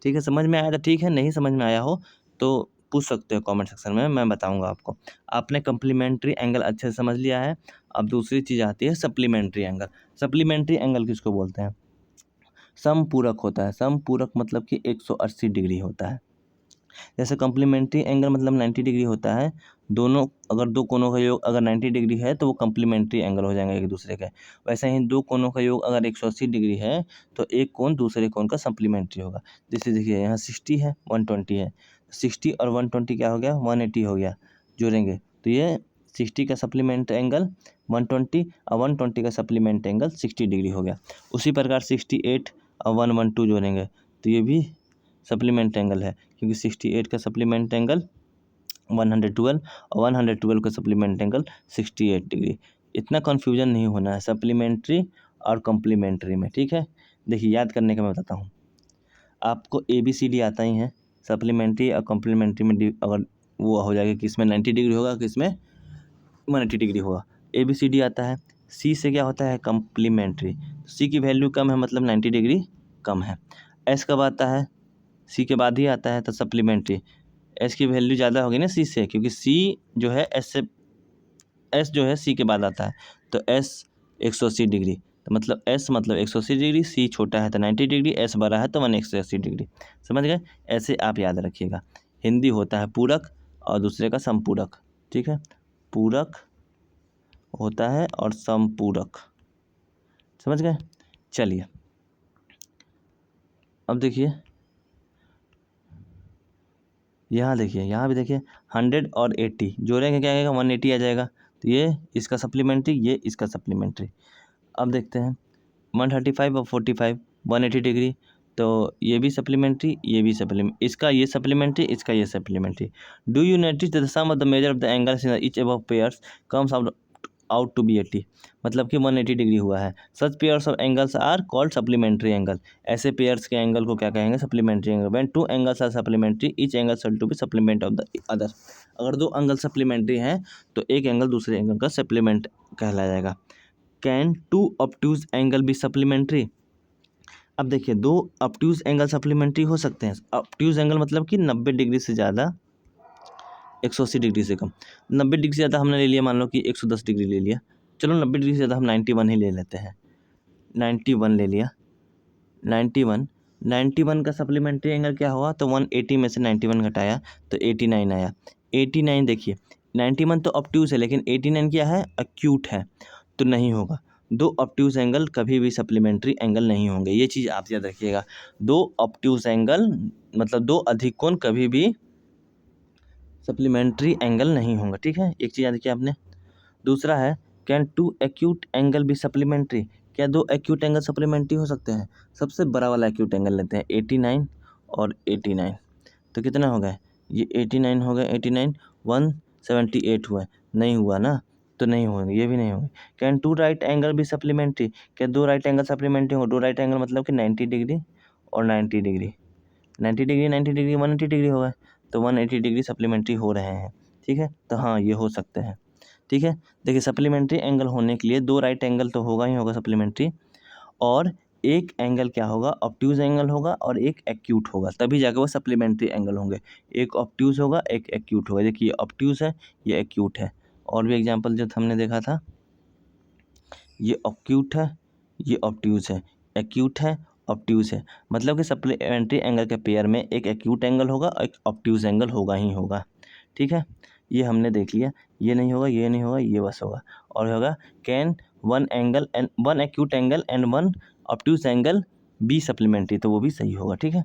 ठीक है। समझ में आया था? ठीक है। नहीं समझ में आया हो तो पूछ सकते हो कमेंट सेक्शन में, मैं बताऊंगा आपको। आपने कम्प्लीमेंट्री एंगल अच्छे से समझ लिया है। अब दूसरी चीज़ आती है सप्लीमेंट्री एंगल। सप्लीमेंट्री एंगल किसको बोलते हैं? समपूरक होता है। समपूरक मतलब कि 180 डिग्री होता है। जैसे कम्प्लीमेंट्री एंगल मतलब 90 डिग्री होता है। दोनों अगर दो कोनों का योग अगर 90 डिग्री है तो वो कम्प्लीमेंट्री एंगल हो जाएंगे एक दूसरे के। वैसे ही दो कोनों का योग अगर 180 डिग्री है तो एक कोण दूसरे कोण का सप्लीमेंट्री होगा। जैसे देखिए यहाँ 60 है, 120 है। 60 और 120 क्या हो गया? 180 हो गया। जोड़ेंगे तो ये 60 का सप्लीमेंट एंगल 120 और 120 का सप्लीमेंट एंगल 60 डिग्री हो गया। उसी प्रकार 68 और 112 जोड़ेंगे तो ये भी सप्लीमेंट एंगल है, क्योंकि 68 का सप्लीमेंट एंगल 112 और 112 का सप्लीमेंट एंगल 68 डिग्री। इतना कन्फ्यूजन नहीं होना है सप्लीमेंट्री और कम्प्लीमेंट्री में, ठीक है। देखिए याद करने का मैं बताता हूँ। आपको ABCD आता ही है। सप्लीमेंट्री और कम्प्लीमेंट्री में अगर वो हो जाएगा कि इसमें 90 डिग्री होगा कि इसमें 180 डिग्री होगा। ABCD आता है। C से क्या होता है? कम्प्लीमेंट्री। C की वैल्यू कम है मतलब 90 डिग्री कम है। S कब आता है? C के बाद ही आता है तो सप्लीमेंट्री। S की वैल्यू ज़्यादा होगी ना C से, क्योंकि C जो है S जो है C के बाद आता है। तो S 180 डिग्री, तो मतलब S मतलब 180 डिग्री, C छोटा है तो 90 डिग्री, S बड़ा है तो 180 डिग्री। समझ गए? ऐसे आप याद रखिएगा। हिंदी होता है पूरक और दूसरे का समपूरक, ठीक है। पूरक होता है और समपूरक, समझ गए? चलिए अब देखिए यहाँ, देखिए यहाँ भी देखिए 100 और 80 जोड़ेंगे क्या आएगा? 180 आ जाएगा। तो ये इसका सप्लीमेंट्री, ये इसका सप्लीमेंट्री। अब देखते हैं 135 और 45 180 डिग्री, तो ये भी सप्लीमेंट्री, ये भी इसका ये सप्लीमेंट्री, इसका ये supplementary. Do you notice the sum of the measure of the angles in each above pairs comes out to be 80, मतलब कि 180 डिग्री हुआ है। Such pairs of angles are called supplementary angle. ऐसे पेयर्स के angle को क्या कहेंगे? Supplementary angle. When two angles are supplementary each angle shall to be supplement of the other. अगर दो एंगल सप्लीमेंट्री हैं तो एक एंगल दूसरे एंगल का सप्लीमेंट कहलाया जाएगा। Can two obtuse angle be supplementary? अब देखिए दो ऑब्ट्यूज एंगल सप्लीमेंट्री हो सकते हैं। ऑब्ट्यूज एंगल मतलब कि 90 डिग्री से ज़्यादा 180 डिग्री से कम। 90 डिग्री से ज़्यादा हमने ले लिया, मान लो कि 110 डिग्री ले लिया। चलो 90 डिग्री से ज़्यादा हम 91 ही ले लेते हैं। 91 ले लिया। 91 का सप्लीमेंट्री एंगल क्या हुआ? तो 180 में से 91 घटाया तो 89 आया। 89 देखिए 91 तो ऑब्ट्यूज है, लेकिन 89 क्या है? एक्यूट है, तो नहीं होगा। दो ऑब्ट्यूज एंगल कभी भी सप्लीमेंट्री एंगल नहीं होंगे, ये चीज़ आप याद रखिएगा। दो ऑब्ट्यूज एंगल मतलब दो अधिक कोण कभी भी सप्लीमेंट्री एंगल नहीं होंगे, ठीक है। एक चीज़ याद रखिए आपने। दूसरा है कैन टू एक्यूट एंगल भी सप्लीमेंट्री? क्या दो एक्यूट एंगल सप्लीमेंट्री हो सकते हैं? सबसे बड़ा वाला एक्यूट एंगल लेते हैं 89 और 89, तो कितना हो गया? ये 89 हो गया। 89 178 हुआ, नहीं हुआ ना, तो नहीं होंगे, ये भी नहीं होंगे। कैन टू राइट एंगल भी सप्लीमेंट्री? क्या दो राइट एंगल सप्लीमेंट्री होंगे? दो राइट एंगल मतलब कि 90 डिग्री और 90 डिग्री, 90 डिग्री 90 डिग्री 180 डिग्री हो गए, तो 180 डिग्री सप्लीमेंट्री हो रहे हैं, ठीक है। तो हाँ ये हो सकते हैं, ठीक है। देखिए सप्लीमेंट्री एंगल होने के लिए दो राइट एंगल तो होगा ही होगा सप्लीमेंट्री, और एक एंगल क्या होगा? ऑब्ट्यूज एंगल होगा और एक एक्यूट होगा, तभी जाकर वो सप्लीमेंट्री एंगल होंगे। एक ऑब्ट्यूज होगा, एक एक्यूट होगा। देखिए ये ऑब्ट्यूज है, ये एक्यूट है। और भी एग्जाम्पल जो हमने देखा था, ये एक्यूट है, ये ऑब्ट्यूज है, एक्यूट है, ऑब्ट्यूज है। मतलब कि सप्लीमेंट्री एंगल के पेयर में एक एक्यूट एंगल होगा और एक ऑब्ट्यूज एंगल होगा ही होगा, ठीक है। ये हमने देख लिया। ये नहीं होगा, ये नहीं होगा, ये बस होगा। और होगा can one angle and one acute angle and one obtuse angle be supplementary, तो वो भी सही होगा, ठीक है।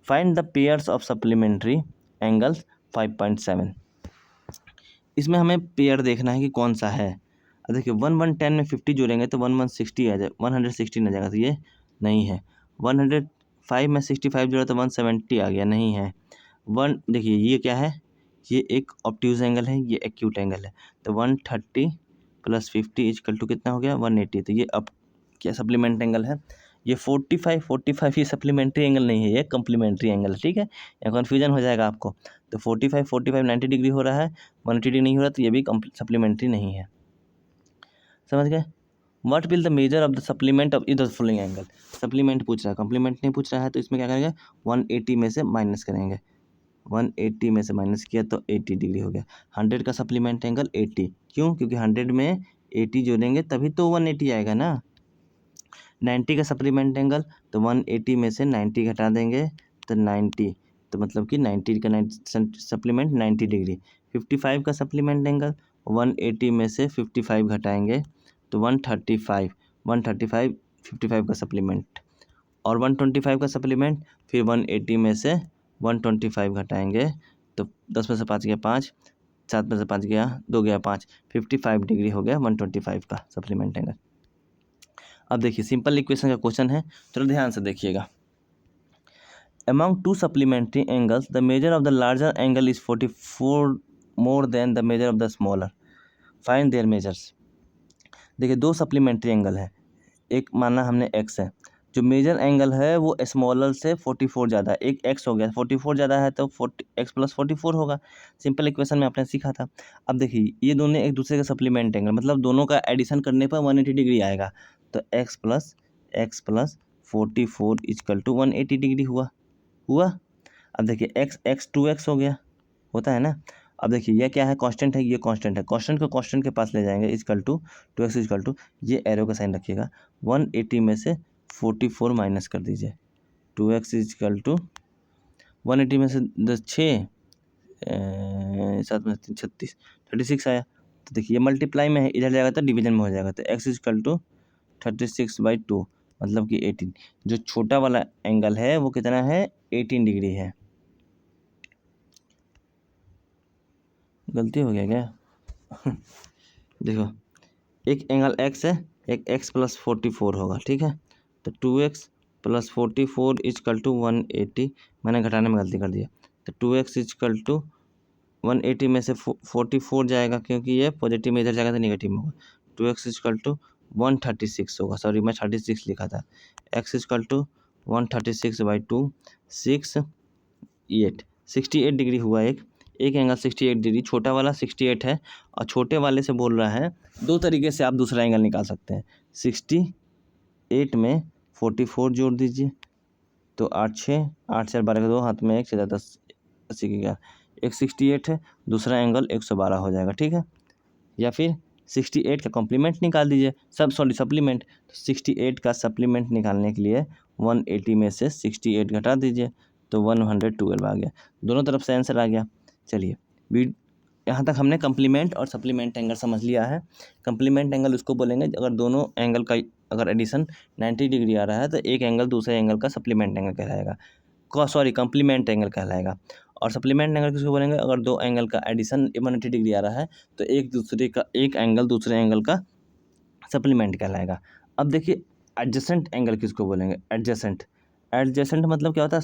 Find the pairs of supplementary angles 5.7। इसमें हमें पेयर देखना है कि कौन सा है। अब देखिए 110 में 50 जोड़ेंगे तो 160 आ जाए, 116 आ जाएगा, तो ये नहीं है। 105 में 65 जोड़ा तो 170 आ गया, नहीं है। देखिए ये क्या है? ये एक ऑब्ट्यूज एंगल है, ये एक्यूट एंगल है। तो 130 + 50 = कितना हो गया? 180। तो ये अब क्या सप्लीमेंट एंगल है? ये 45 ये सप्लीमेंट्री एंगल नहीं है, ये कम्प्लीमेंट्री एंगल है, ठीक है। या कन्फ्यूजन हो जाएगा आपको। तो 45 90 डिग्री हो रहा है, 180 डिग्री नहीं हो रहा, तो ये भी सप्लीमेंट्री नहीं है। समझ गए। What will the measure of the supplement of इधर फॉलोइंग एंगल। सप्लीमेंट पूछ रहा है, कम्प्लीमेंट नहीं पूछ रहा है, तो इसमें क्या करेंगे 180 में से माइनस करेंगे। 180 में से माइनस किया तो 80 डिग्री हो गया। 100 का सप्लीमेंट एंगल 80, क्यों? क्योंकि 100 में 80 जोड़ेंगे तभी तो 180 आएगा ना। 90 का सप्लीमेंट एंगल, तो 180 में से 90 घटा देंगे तो 90, तो मतलब कि 90 का 90 सप्लीमेंट 90 डिग्री। 55 का सप्लीमेंट एंगल, 180 में से 55 घटाएंगे तो 135, 55 का सप्लीमेंट, और 125 का सप्लीमेंट, फिर 180 में से 125 घटाएंगे तो 10 में से 5 गया 5, 7 में से 5 गया 2 गया 5, 55 डिग्री हो गया 125 का सप्लीमेंट एंगल। अब देखिए सिंपल इक्वेशन का क्वेश्चन है, थोड़ा ध्यान से देखिएगा। Among two supplementary angles, the measure of the larger angle is 44 more than the measure of the smaller. Find their measures. देखिए दो सप्लीमेंट्री एंगल है, एक माना हमने x है, जो मेजर एंगल है वो स्मॉलर से 44 ज़्यादा है। एक x हो गया, 44 ज़्यादा है तो x प्लस 44 होगा। सिंपल इक्वेशन में आपने सीखा था। अब देखिए ये दोनों एक दूसरे का सप्लीमेंट एंगल, मतलब दोनों का एडिशन करने पर 180 डिग्री आएगा, तो x plus 44 equal to 180 degree हुआ। अब देखिए x 2x हो गया, होता है ना। अब देखिए यह क्या है, कांस्टेंट है, ये कांस्टेंट है, कांस्टेंट को कांस्टेंट के पास ले जाएंगे, equal to 2x equal to, ये एरो का साइन रखिएगा, 180 में से 44 माइनस कर दीजिए, 2x इजकल टू 180 में से 6 7 में 36 36 आया। तो देखिए ये मल्टीप्लाई में है, इधर जाएगा तो डिवीजन में हो जाएगा, तो x इजकल टू 36/2 मतलब कि 18। जो छोटा वाला एंगल है वो कितना है, 18 डिग्री है। गलती हो गया क्या? देखो एक एंगल x है, एक x प्लस 44 होगा, ठीक है। तो 2x प्लस 44 इजकल टू 180, मैंने घटाने में गलती कर दिया, तो 2x इजकल टू 180 में से 44 जाएगा, क्योंकि ये पॉजिटिव में इधर जाएगा तो नेगेटिव में होगा, 2x इजकल टू 136 होगा, सॉरी मैं 36 लिखा था, x इजकल टू 136/2 68 डिग्री हुआ। एक एंगल 68 डिग्री, छोटा वाला 68 है, और छोटे वाले से बोल रहा है दो तरीके से आप दूसरा एंगल निकाल सकते हैं। 68 में 44 जोड़ दीजिए तो 8 6 8 4 12 का 2 हाथ में 1 6 10 80 की 11, एक 68 है, दूसरा एंगल 112 हो जाएगा, ठीक है। या फिर 68 का कॉम्प्लीमेंट निकाल दीजिए, सप्लीमेंट। तो 68 का सप्लीमेंट निकालने के लिए 180 में से 68 घटा दीजिए तो 112 आ गया, दोनों तरफ से आंसर आ गया। चलिए यहाँ तक हमने कम्प्लीमेंट और सप्लीमेंट एंगल समझ लिया है। कम्प्लीमेंट एंगल उसको बोलेंगे अगर दोनों एंगल का अगर एडिशन 90 डिग्री आ रहा है तो एक एंगल दूसरे एंगल का सप्लीमेंट एंगल कहलाएगा, कम्प्लीमेंट एंगल कहलाएगा। और सप्लीमेंट एंगल किसको बोलेंगे, अगर दो एंगल का एडिशन 180 डिग्री आ रहा है तो एक एंगल दूसरे एंगल का सप्लीमेंट कहलाएगा। अब देखिए एडजेसेंट एंगल किसको बोलेंगे, एडजेसेंट मतलब क्या होता है,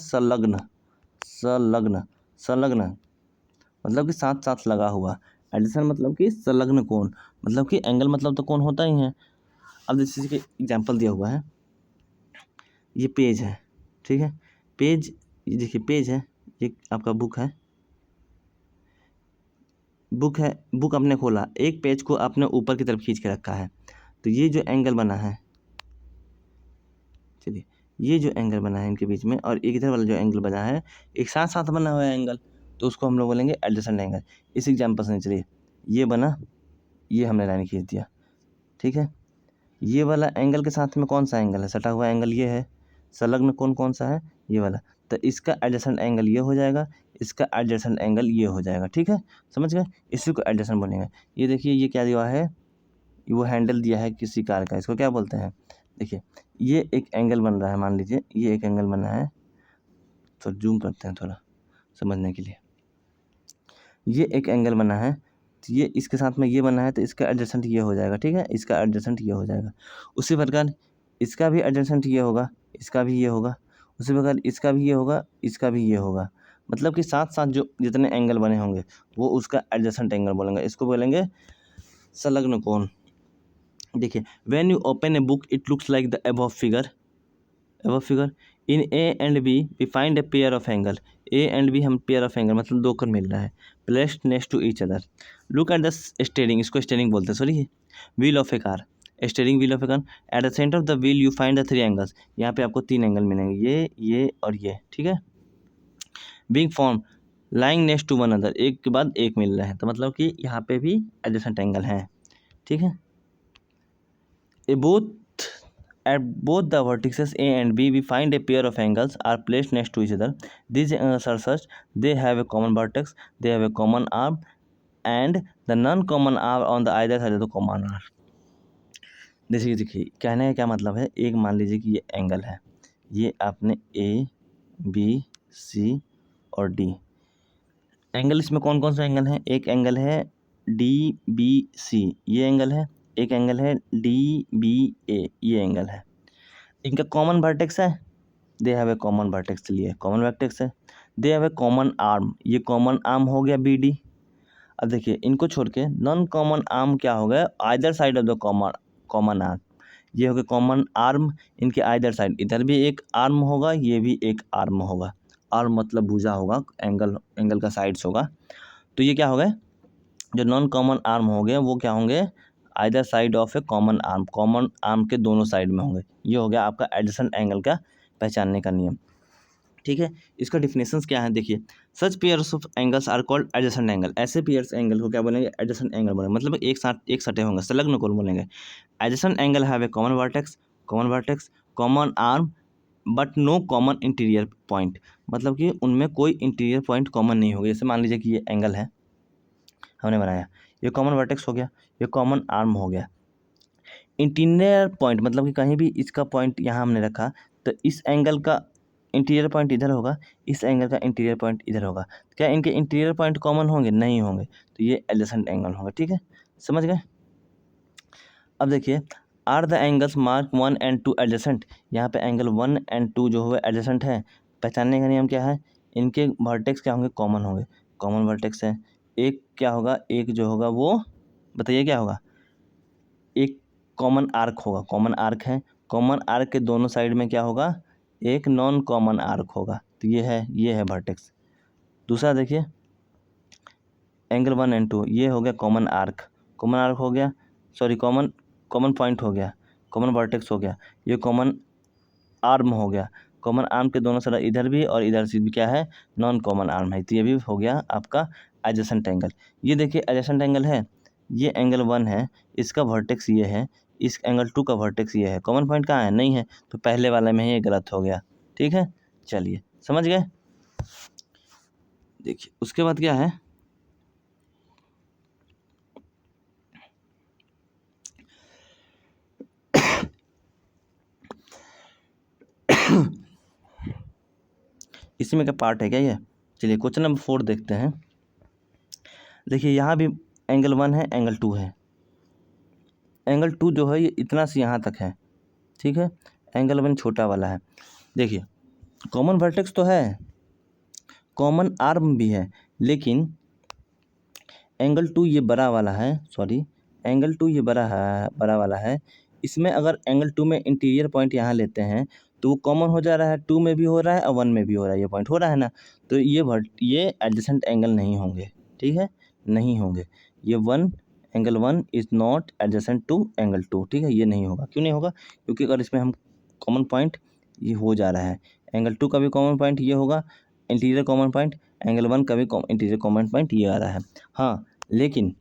संलग्न मतलब कि साथ साथ लगा हुआ। एडिशन मतलब कि संलग्न कोण, मतलब कि एंगल मतलब तो कोण होता ही है। अब जैसे कि एग्जांपल दिया हुआ है, ये पेज है, ठीक है, पेज, ये देखिए पेज है, ये आपका बुक है, बुक आपने खोला, एक पेज को आपने ऊपर की तरफ खींच के रखा है, तो ये जो एंगल बना है, चलिए ये जो एंगल बना है इनके बीच में, और एक इधर वाला जो एंगल बना है, एक साथ साथ बना हुआ है एंगल, तो उसको हम लोग बोलेंगे एडजेसेंट एंगल। इस एग्जांपल से चलिए ये बना, ये हमने लाइन खींच दिया, ठीक है। ये वाला एंगल के साथ में कौन सा एंगल है, सटा हुआ एंगल ये है, संलग्न कोण कौन सा है, ये वाला, तो इसका एडजेसेंट एंगल ये हो जाएगा, इसका एडजेसेंट एंगल ये हो जाएगा, ठीक है, समझ गए, इसी को एडजेसेंट बोलेंगे। ये देखिए ये क्या दिया है, वो हैंडल दिया है किसी कार का, इसको क्या बोलते हैं, देखिए ये एक एंगल बन रहा है, मान लीजिए ये एक एंगल बना है, तो जूम करते हैं थोड़ा समझने के लिए, ये एक एंगल बना है, तो ये इसके साथ में ये बना है, तो इसका एडजेसेंट ये हो जाएगा, ठीक है, इसका एडजेसेंट ये हो जाएगा। उसी प्रकार इसका भी एडजेसेंट ये होगा, इसका भी ये होगा, उसी प्रकार इसका भी ये होगा, इसका भी ये होगा, मतलब कि साथ साथ जो जितने एंगल बने होंगे वो उसका एडजेसेंट एंगल बोलेंगे, इसको बोलेंगे संलग्न कोण। देखिए when you open a book it looks like the above figure, अब figure in A and B we find a pair of angle, A and B हम पेयर ऑफ एंगल मतलब दो कर मिल रहा है, placed next to each other. Look at the steering, इसको steering बोलते हैं sorry, wheel of a car, steering wheel of a car. At the centre of the wheel you find the three angles, यहाँ पे आपको तीन angle मिलेंगे, ये और ये, ठीक है। Being form lying next to one other, एक के बाद एक मिल रहा है, तो मतलब कि यहाँ पे भी एडजेसेंट एंगल है, ठीक है। A both at both the vertices A and B we find a pair of angles are placed next to each other. These angles are such they have a common vertex, they have a common arm, and the non-common arm on the either side of the common arm. देखिए देखिए कहने का क्या मतलब है, एक मान लीजिए कि ये एंगल है, ये आपने ए बी सी और डी एंगल, इसमें कौन कौन सा एंगल है, एक एंगल है डी बी सी ये एंगल है, एक एंगल है डी बी ए ये एंगल है, इनका कॉमन वर्टेक्स है, they have a common vertex, चलिए कॉमन वर्टेक्स है, they have a common arm, ये कॉमन आर्म हो गया बी डी। अब देखिए इनको छोड़ के नॉन कॉमन आर्म क्या हो गया, either side of the common arm, ये हो गया कॉमन आर्म, इनके आइदर साइड, इधर भी एक आर्म होगा, ये भी एक आर्म होगा, आर्म मतलब भुजा होगा, एंगल का साइड्स होगा, तो ये क्या हो गया, जो नॉन कॉमन आर्म हो गए वो क्या होंगे, either side of A common arm के दोनों साइड में होंगे, ये हो गया आपका एडजेसेंट एंगल का पहचानने का नियम, ठीक है। इसका डिफिनेशंस क्या है, देखिए such pairs of angles are called adjacent angle, ऐसे पेयर्स एंगल को क्या बोलेंगे, एडजेसेंट एंगल बोलेंगे, मतलब एक साथ एक सटे होंगे, संलग्न कोण बोलेंगे। Adjacent angle have a common vertex, common arm but no common interior point, मतलब कि उनमें कोई इंटीरियर पॉइंट कॉमन नहीं होगा। जैसे मान लीजिए कि ये एंगल है हमने बनाया, ये कॉमन वर्टेक्स हो गया, ये कॉमन आर्म हो गया, इंटीरियर पॉइंट मतलब कि कहीं भी इसका पॉइंट यहाँ हमने रखा तो इस एंगल का इंटीरियर पॉइंट इधर होगा, इस एंगल का इंटीरियर पॉइंट इधर होगा, क्या इनके इंटीरियर पॉइंट कॉमन होंगे, नहीं होंगे, तो ये एडजेसेंट एंगल होगा, ठीक है, समझ गए। अब देखिए are the angles mark 1 and 2 adjacent, यहाँ पे एंगल 1 and 2 जो हुए एडजेसेंट है, पहचानने का नियम क्या है, इनके वर्टेक्स क्या होंगे, कॉमन होंगे, कॉमन वर्टेक्स है, एक क्या होगा, एक जो होगा वो बताइए क्या होगा, एक कॉमन आर्क होगा, कॉमन आर्क है, कॉमन आर्क के दोनों साइड में क्या होगा, एक नॉन कॉमन आर्क होगा, तो ये है वर्टेक्स। दूसरा देखिए एंगल 1 and 2 ये हो गया कॉमन आर्क हो गया, सॉरी कॉमन पॉइंट हो गया, कॉमन वर्टेक्स हो गया, ये कॉमन आर्म हो गया, कॉमन आर्म के दोनों साइड इधर भी और इधर से भी क्या है, नॉन कॉमन आर्म है, तो ये भी हो गया आपका एडजेसेंट एंगल। ये देखिए एडजेसेंट एंगल है, ये एंगल 1 है, इसका वर्टेक्स ये है, इस एंगल 2 का वर्टेक्स ये है, कॉमन पॉइंट कहाँ है, नहीं है, तो पहले वाले में ही ये गलत हो गया, ठीक है, चलिए समझ गए। देखिए उसके बाद क्या है, इसी में का पार्ट है क्या ये, चलिए क्वेश्चन नंबर 4 देखते हैं। देखिए यहाँ भी एंगल 1 है, एंगल 2 है, एंगल 2 जो है ये इतना से यहाँ तक है, ठीक है, एंगल 1 छोटा वाला है। देखिए कॉमन वर्टेक्स तो है, कॉमन आर्म भी है, लेकिन एंगल 2 ये बड़ा वाला है, सॉरी एंगल 2 ये बड़ा वाला है, इसमें अगर एंगल 2 में इंटीरियर पॉइंट यहाँ लेते हैं तो वो कॉमन हो जा रहा है, 2 में भी हो रहा है और 1 में भी हो रहा है, ये पॉइंट हो रहा है ना, तो ये एडजेसेंट एंगल नहीं होंगे, ठीक है, नहीं होंगे, ये angle 1 is not adjacent to angle 2, ठीक है, ये नहीं होगा, क्यों नहीं होगा, क्योंकि अगर इसमें हम कॉमन पॉइंट ये हो जा रहा है, एंगल 2 का भी कॉमन पॉइंट ये होगा, इंटीरियर कॉमन पॉइंट, एंगल 1 का भी इंटीरियर कॉमन पॉइंट ये आ रहा है, हाँ, लेकिन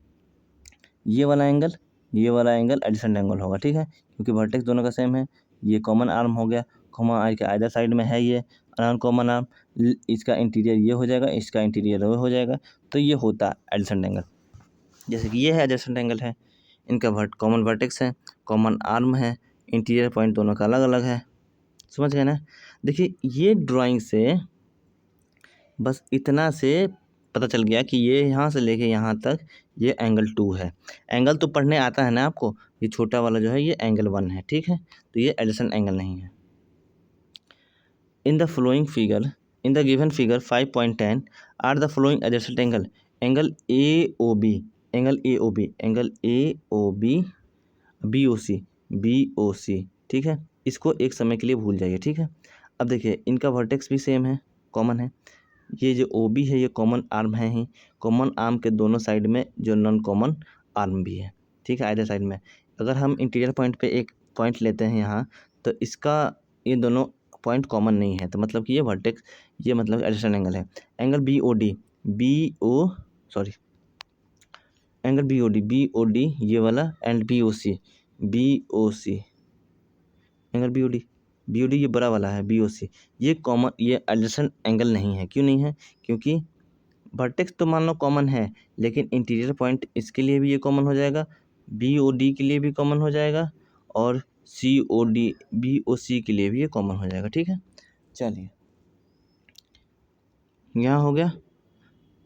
ये वाला एंगल एडजेसेंट एंगल होगा, ठीक है, क्योंकि वर्टेक्स दोनों का सेम है, ये कॉमन आर्म हो गया, कॉमन आर्म के आइदर साइड में है ये नॉन कॉमन आर्म, इसका इंटीरियर ये हो जाएगा, इसका इंटीरियर वो हो जाएगा, तो ये होता एडजेसेंट एंगल। जैसे कि ये है एडजेसेंट एंगल है, इनका कॉमन वर्टेक्स है, कॉमन आर्म है, इंटीरियर पॉइंट दोनों का अलग अलग है, समझ गए ना। देखिए ये ड्राइंग से बस इतना से पता चल गया कि ये यहाँ से लेके यहाँ तक ये एंगल 2 है, एंगल तो पढ़ने आता है ना आपको, ये छोटा वाला जो है ये एंगल 1 है, ठीक है, तो ये एडजेसेंट एंगल नहीं है। In the following figure in the given figure 5.10 are the following adjacent angle, angle A O B, B O C, ठीक है, इसको एक समय के लिए भूल जाइए, ठीक है। अब देखिए इनका वर्टेक्स भी सेम है, कॉमन है। ये जो ओ बी है ये कॉमन आर्म है ही, कॉमन आर्म के दोनों साइड में जो नॉन कॉमन आर्म भी है, ठीक है, आइदर साइड में। अगर हम इंटीरियर पॉइंट पे एक पॉइंट लेते हैं यहाँ, तो इसका ये दोनों पॉइंट कॉमन नहीं है, तो मतलब कि ये वर्टेक्स, ये मतलब एडजेसेंट एंगल है। Angle B O D, angle B O D ये वाला, and B O C, angle B O D ये बड़ा वाला है, बी ओ सी, ये कॉमन, ये एडजेसेंट एंगल नहीं है। क्यों नहीं है? क्योंकि वर्टेक्स तो मान लो कॉमन है, लेकिन इंटीरियर पॉइंट इसके लिए भी ये कॉमन हो जाएगा, बी ओ डी के लिए भी कॉमन हो जाएगा, और सी ओ डी बी ओ सी के लिए भी ये कॉमन हो जाएगा, ठीक है। चलिए यहाँ हो गया।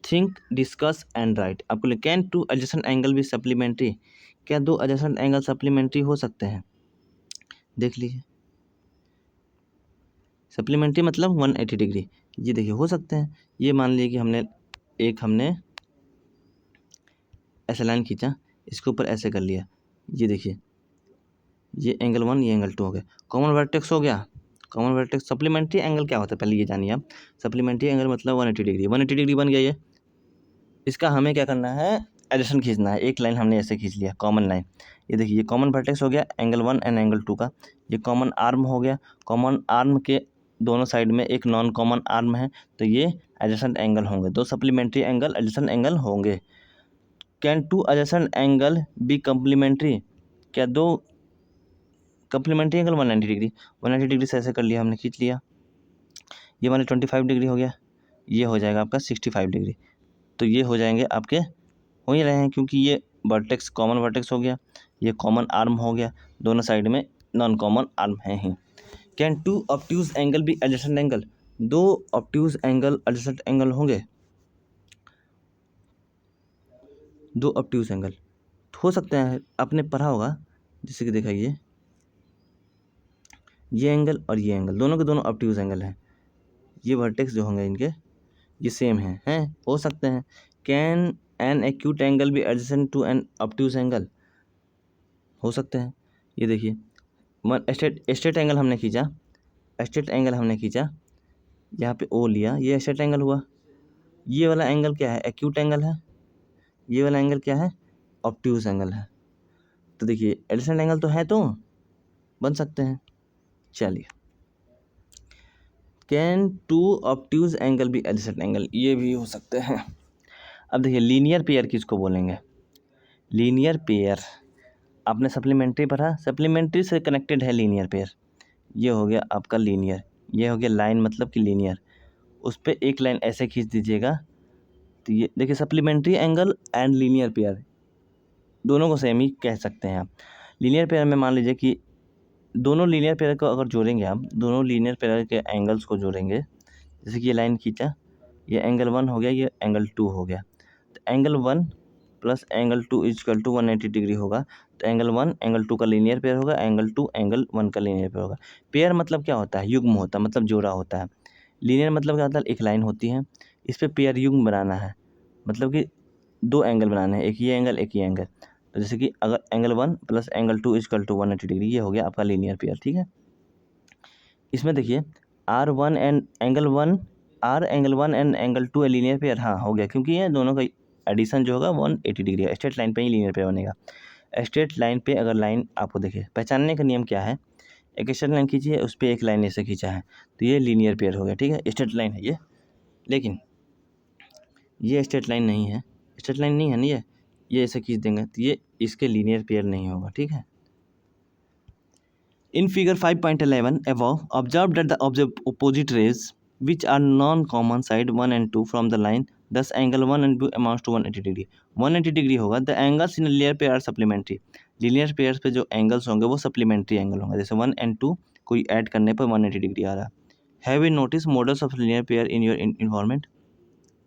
Think, discuss and right. आपको लिख, कैन टू एडजेसेंट एंगल भी सप्लीमेंट्री, क्या दो एडजेसेंट एंगल सप्लीमेंट्री हो सकते हैं? देख लीजिए, सप्लीमेंट्री मतलब 180 डिग्री, ये देखिए हो सकते हैं। ये मान लीजिए कि हमने ऐसे लाइन खींचा, इसके ऊपर ऐसे कर लिया, ये देखिए ये एंगल 1 ये एंगल 2 हो गया, कॉमन वर्टेक्स हो गया। कॉमन वर्टेक्स, सप्लीमेंट्री एंगल क्या होता है पहले ये जानिए आप। सप्लीमेंट्री एंगल मतलब 180 डिग्री, 180 डिग्री बन गया ये। इसका हमें क्या करना है, एडिशन खींचना है। एक लाइन हमने ऐसे खींच लिया, कॉमन लाइन, ये देखिए ये कॉमन वर्टेक्स हो गया एंगल 1 एंड एंगल 2 का। ये कॉमन आर्म हो गया, कॉमन आर्म के दोनों साइड में एक नॉन कॉमन आर्म है, तो ये एडजेसेंट एंगल होंगे, दो सप्लीमेंट्री एंगल एडजेसेंट एंगल होंगे। Can two adjacent angle be complementary, क्या दो कम्प्लीमेंट्री एंगल 190 डिग्री, 190 डिग्री से ऐसे कर लिया हमने, खींच लिया, ये मान 25 डिग्री हो गया, ये हो जाएगा आपका 65 डिग्री। तो ये हो जाएंगे आपके, हो ही रहे हैं क्योंकि ये वर्टेक्स कॉमन वर्टेक्स हो गया, ये कॉमन आर्म हो गया, दोनों साइड में नॉन कॉमन आर्म है ही। कैन टू ऑब्ट्यूज एंगल भी एडजेसेंट एंगल, दो ऑब्ट्यूज एंगल एडजेसेंट एंगल होंगे, दो ऑब्ट्यूज एंगल हो सकते हैं, आपने पढ़ा होगा, जैसे कि दिखाइए ये एंगल और ये एंगल दोनों के दोनों ऑब्ट्यूज एंगल हैं, ये वर्टेक्स जो होंगे इनके ये सेम हैं हो सकते हैं। कैन एन एक्यूट एंगल भी adjacent to an obtuse angle, हो सकते हैं। ये देखिए स्ट्रेट एंगल हमने खींचा, यहाँ पे ओ लिया, ये स्ट्रेट एंगल हुआ। ये वाला एंगल क्या है, एक्यूट एंगल है, ये वाला एंगल क्या है, ऑब्ट्यूज एंगल है। तो देखिए एडजेसेंट एंगल तो है, तो बन सकते हैं। चलिए, कैन टू ऑब्ट्यूज एंगल भी एडजेसेंट एंगल, ये भी हो सकते हैं। अब देखिए लीनियर पेयर किसको बोलेंगे, लीनियर पेयर आपने सप्लीमेंट्री पढ़ा, सप्लीमेंट्री से कनेक्टेड है लीनियर पेयर, ये हो गया आपका लीनियर, ये हो गया लाइन मतलब कि लीनियर, उस पर एक लाइन ऐसे खींच दीजिएगा, तो ये देखिए supplementary angle and linear pair दोनों को सेम ही कह सकते हैं आप। लीनियर पेयर में मान लीजिए कि दोनों लीनियर पेयर को अगर जोड़ेंगे आप, दोनों लीनियर पेयर के एंगल्स को जोड़ेंगे, जैसे कि ये लाइन खींचा, ये एंगल 1 हो गया, ये एंगल 2 हो गया, तो angle 1 plus angle 2 equal to 180 degree होगा, तो एंगल 1 एंगल 2 का लीनियर पेयर होगा, एंगल 2 एंगल 1 का लीनियर पेयर होगा। पेयर मतलब क्या होता है, युग्म होता है, मतलब जोड़ा होता है। लीनियर मतलब क्या होता है, एक लाइन होती है, इस पर पेयर युग्म बनाना है, मतलब कि दो एंगल बनाने हैं, एक ये एंगल एक ये एंगल। तो जैसे कि अगर angle 1 plus angle 2 equal to 180 degree, ये हो गया आपका लीनियर पेयर, ठीक है। इसमें देखिए R1 and angle 1, angle 1 and angle 2 linear pair, हाँ हो गया, क्योंकि ये दोनों का एडिशन जो होगा 180 डिग्री है, स्ट्रेट लाइन पे ही लीनियर पेयर बनेगा। स्ट्रेट लाइन पे अगर लाइन आपको देखिए, पहचानने का नियम क्या है, एक स्ट्रेट लाइन खींचिए, उस पर एक लाइन ऐसे खींचा है, तो ये लीनियर पेयर हो गया, ठीक है, स्ट्रेट लाइन है ये। लेकिन ये स्ट्रेट लाइन नहीं है, स्ट्रेट लाइन नहीं है ना, ये ऐसे खींच देंगे, तो ये इसके लीनियर पेयर नहीं होगा, ठीक है। In figure 5.11 above, observe that the opposite rays which are non-common side 1 and 2 from the line, thus angle 1 and 2 amounts to 180 degree. 180 degree होगा। The angles in a linear pair are supplementary. Linear pairs पे जो angles होंगे वो supplementary angle होंगे, जैसे 1 and 2 कोई add करने पर 180 डिग्री आ रहा। Have you noticed models of linear pair in your environment?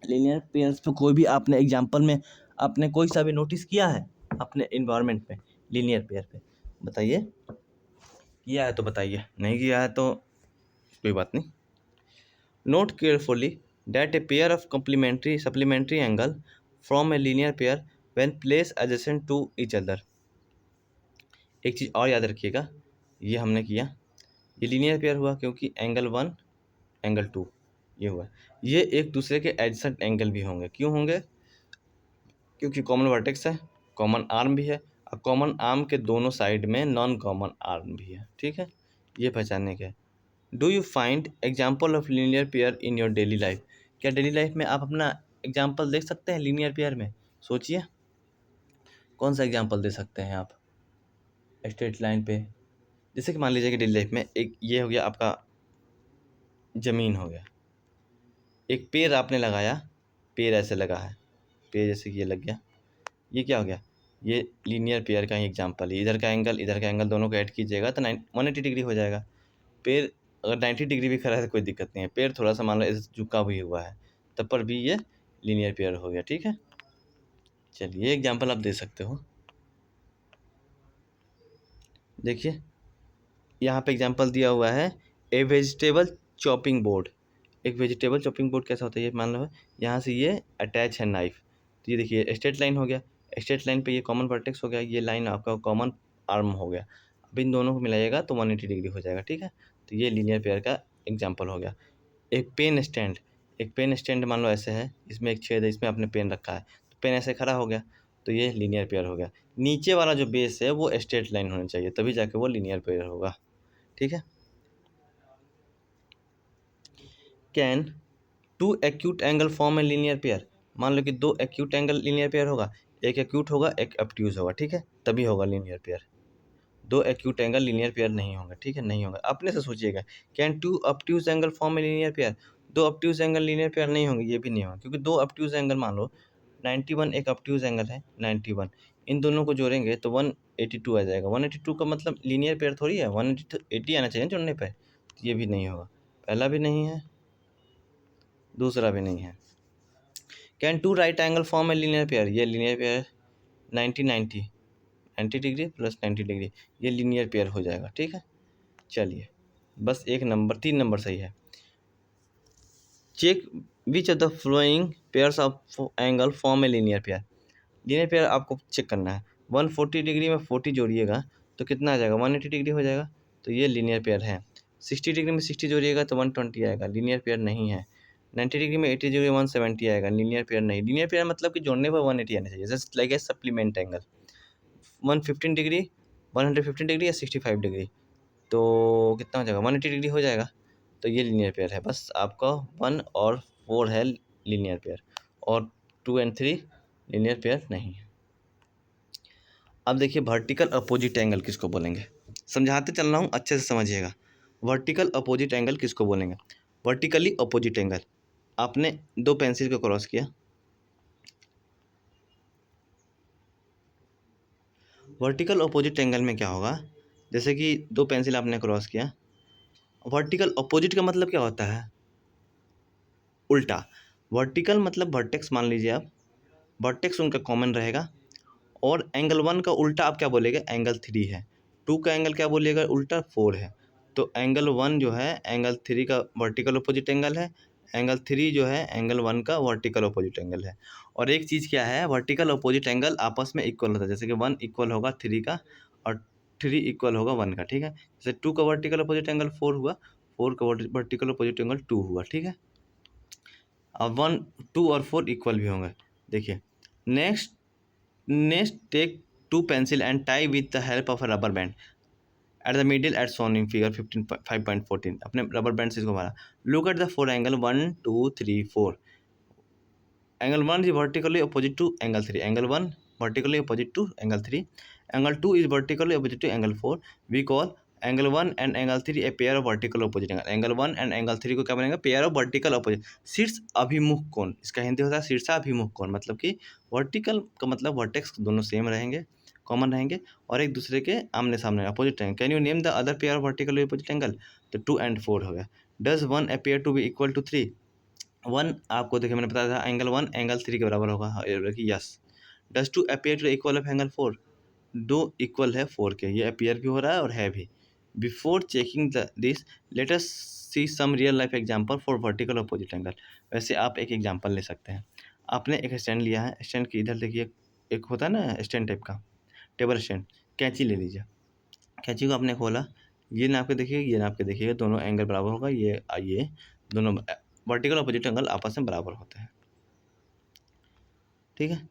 Linear pairs पे कोई भी आपने एग्जाम्पल में आपने कोई सा भी नोटिस किया है अपने इन्वायरमेंट में लीनियर पेयर पे, बताइए। किया है तो बताइए, नहीं किया है तो कोई बात नहीं। Note carefully that a pair of complementary supplementary angle from a linear pair when place adjacent to each other. एक चीज़ और याद रखिएगा, ये हमने किया, ये लीनियर पेयर हुआ क्योंकि एंगल 1 एंगल 2 ये हुआ। ये एक दूसरे के एडजेसेंट एंगल भी होंगे। क्यों होंगे? क्योंकि कॉमन वर्टेक्स है, कॉमन आर्म भी है, और कॉमन आर्म के दोनों साइड में नॉन कॉमन आर्म भी है। ठीक है, ये पहचानने के। Do you find example of linear pair in your daily life? क्या डेली लाइफ में आप अपना एग्जाम्पल देख सकते हैं लीनियर पेयर में? सोचिए कौन सा एग्जाम्पल दे सकते हैं आप स्ट्रेट लाइन पे। जैसे कि मान लीजिए कि डेली लाइफ में एक ये हो गया आपका ज़मीन हो गया, एक पेड़ आपने लगाया, पेड़ ऐसे लगा है, पेड़ जैसे कि ये लग गया, ये क्या हो गया? ये लीनियर पेयर का ही एग्जांपल है। इधर का एंगल दोनों को ऐड कीजिएगा तो 180 डिग्री हो जाएगा। पेड़ अगर 90 डिग्री भी खड़ा है तो कोई दिक्कत नहीं है, पेड़ थोड़ा सा मान लो ऐसे झुका भी हुआ है, तब पर भी ये लीनियर पेयर हो गया। ठीक है, चलिए एग्जाम्पल आप दे सकते हो। देखिए यहाँ पे एग्जांपल दिया हुआ है, ए वेजिटेबल चॉपिंग बोर्ड। एक वेजिटेबल चॉपिंग बोर्ड कैसा होता है ये मान लो, यहाँ से ये अटैच है नाइफ, तो ये देखिए स्ट्रेट लाइन हो गया, स्ट्रेट लाइन पे ये कॉमन वर्टेक्स हो गया, ये लाइन आपका कॉमन आर्म हो गया। अब इन दोनों को मिलाइएगा तो 180 डिग्री हो जाएगा। ठीक है, तो ये लीनियर पेयर का एग्जाम्पल हो गया। एक पेन स्टैंड, एक पेन स्टैंड मान लो ऐसे है, इसमें एक छेद है, इसमें आपने पेन रखा है, तो पेन ऐसे खड़ा हो गया, तो ये लीनियर पेयर हो गया। नीचे वाला जो बेस है वो स्ट्रेट लाइन होनी चाहिए, तभी जाके वो लीनियर पेयर होगा। ठीक है, can two acute angle form a linear pair? मान लो कि दो एक्यूट एंगल लीनियर पेयर होगा, एक एक्यूट होगा एक ऑब्ट्यूज होगा। ठीक है, तभी होगा लीनियर पेयर। दो एक्यूट एंगल लीनियर पेयर नहीं होंगे। ठीक है, नहीं होगा, अपने से सोचिएगा। Can two obtuse angle form a linear pair? दो ऑब्ट्यूज एंगल लीनियर पेयर नहीं होंगे, ये भी नहीं होगा, क्योंकि दो ऑब्ट्यूज एंगल मान लो 91 एक ऑब्ट्यूज एंगल है 91, इन दोनों को जोड़ेंगे तो 182 आ जाएगा। 182 का मतलब लीनियर पेयर थोड़ी है, 180 आना चाहिए जोड़ने पर, तो ये भी नहीं होगा। पहला भी नहीं है, दूसरा भी नहीं है। Can two right angle form a linear pair? ये linear pair 90 degree plus 90 degree, ये लीनियर पेयर हो जाएगा। ठीक है, चलिए बस एक नंबर, 3 नंबर सही है। Check which of the following pairs of angle form a linear pair? Linear pair आपको चेक करना है। 140 डिग्री में 40 जोड़िएगा तो कितना आ जाएगा? 180 डिग्री हो जाएगा, तो ये लीनियर पेयर है। 60 डिग्री में 60 जोड़िएगा तो 120 आएगा, लीनियर पेयर नहीं है। 90 डिग्री में 80 जोड़िए 170 आएगा, लीनियर पेयर नहीं। लीनियर पेयर मतलब कि जोड़ने पर 180 आना चाहिए, just like a supplement angle. 115 degree, 115 degree या 65 डिग्री, तो कितना हो जाएगा? 180 डिग्री हो जाएगा, तो ये लीनियर पेयर है। बस आपका 1 और 4 है लीनियर पेयर, और 2 और 3 लीनियर पेयर नहीं है। अब देखिए वर्टिकल अपोजिट एंगल किसको बोलेंगे, समझाते चल रहा हूँ, अच्छे से समझिएगा। वर्टिकल अपोजिट एंगल किसको बोलेंगे? वर्टिकली अपोजिट एंगल, आपने दो पेंसिल को क्रॉस किया, वर्टिकल अपोजिट एंगल में क्या होगा? जैसे कि दो पेंसिल आपने क्रॉस किया, वर्टिकल अपोजिट का मतलब क्या होता है? उल्टा। वर्टिकल मतलब वर्टेक्स मान लीजिए आप, वर्टेक्स उनका कॉमन रहेगा, और एंगल 1 का उल्टा आप क्या बोलेगा? एंगल 3 है। 2 का एंगल क्या बोलिएगा? उल्टा 4 है। तो एंगल 1 जो है एंगल 3 का वर्टिकल अपोजिट एंगल है, एंगल 3 जो है एंगल 1 का वर्टिकल अपोजिट एंगल है। और एक चीज़ क्या है, वर्टिकल अपोजिट एंगल आपस में इक्वल होता है, जैसे कि 1 इक्वल होगा 3 का और 3 इक्वल होगा 1 का। ठीक है, जैसे 2 का वर्टिकल अपोजिट एंगल 4 हुआ, 4 का वर्टिकल अपोजिट एंगल 2 हुआ। ठीक है, अब 1 2 और 4 इक्वल भी होंगे। देखिए next take two pencil and tie with the help of a rubber band at the middle at shown in figure 5.14। अपने रबर बैंड से इसको मारा। Look at the four angle 1 2 3 4। एंगल 1 is vertically opposite to angle 3. Angle 1 vertically opposite to angle 3. Angle 2 is vertically opposite to angle 4. We call angle 1 and angle 3 a pair of vertical opposite angle. Angle 1 and angle 3 को क्या बनेगा? Pair of vertical opposite. शीर्ष अभिमुख कोण, इसका हिंदी होता है शीर्षाभिमुख कोण, मतलब कि वर्टिकल का मतलब वर्टेक्स दोनों सेम रहेंगे, कॉमन रहेंगे, और एक दूसरे के आमने सामने अपोजिट रहेंगे। Can you name the other pair of vertical opposite angle? तो 2 and 4 हो गया। Does 1 appear to be equal to 3? 1 आपको देखिए मैंने बताया था एंगल 1 एंगल 3 के बराबर होगा, yes. Does 2 appear to equal of angle 4? दो इक्वल है 4 के, ये अपेयर भी हो रहा है और है भी। Before checking this let us see some real life example for vertical opposite angle. वैसे आप एक एग्जांपल ले सकते हैं। आपने एक स्टैंड लिया है, स्टैंड के इधर देखिए एक होता है ना स्टैंड टाइप का, टेबल स्टैंड। कैंची ले लीजिए, कैंची को आपने खोला, ये नाप के देखिए, ये नाप के देखिएगा, दोनों एंगल बराबर होगा। ये दोनों वर्टिकल अपोजिट एंगल आपस में बराबर होते हैं, ठीक है।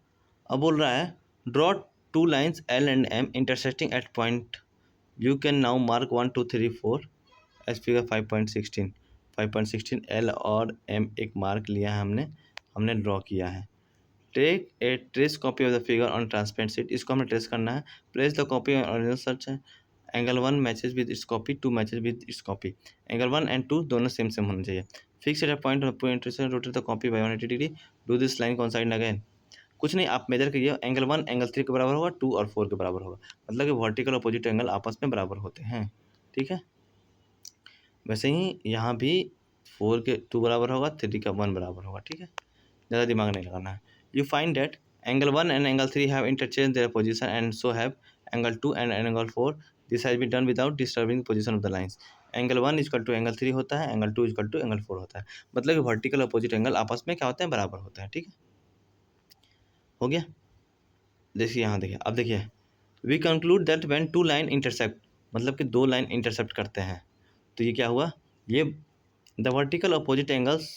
अब बोल रहा है draw two lines L and M intersecting at point, you can now mark 1 2 3 4 as figure 5.16। 5.16 L और एम एक मार्क लिया है हमने ड्रॉ किया है। Take a trace copy of the figure on transparent sheet, इसको हमें ट्रेस करना है। Place the copy on original search है। Angle 1 matches with its copy, 2 matches with its copy. Angle 1 and 2 दोनों सेम सेम होने चाहिए। Fix eight a point of intersection, rotate the copy bye 180 degree, do this line coincide again. कुछ नहीं, आप major करिए, angle 1 angle 3 के बराबर होगा, 2 और 4 के बराबर होगा, मतलब कि वर्टिकल अपोजिट एंगल आपस में बराबर होते हैं, ठीक है। वैसे ही यहाँ भी 4 के 2 बराबर होगा, 3 का 1 बराबर होगा, ठीक है। ज़्यादा दिमाग नहीं लगाना है। You find that angle 1 and angle 3 have interchange their position and so have angle 2 and angle 4। This has been done without disturbing position of the lines. Angle 1 equal to angle 3 होता है, एंगल 2 इक्वल टू एंगल 4 होता है, मतलब कि vertical opposite angle आपस में क्या होते हैं, बराबर होते हैं, ठीक है। हो गया। देखिए यहाँ देखिए, अब देखिए we conclude that when two line intersect, मतलब कि 2 लाइन इंटरसेप्ट करते हैं, तो ये क्या हुआ, ये the vertical opposite angles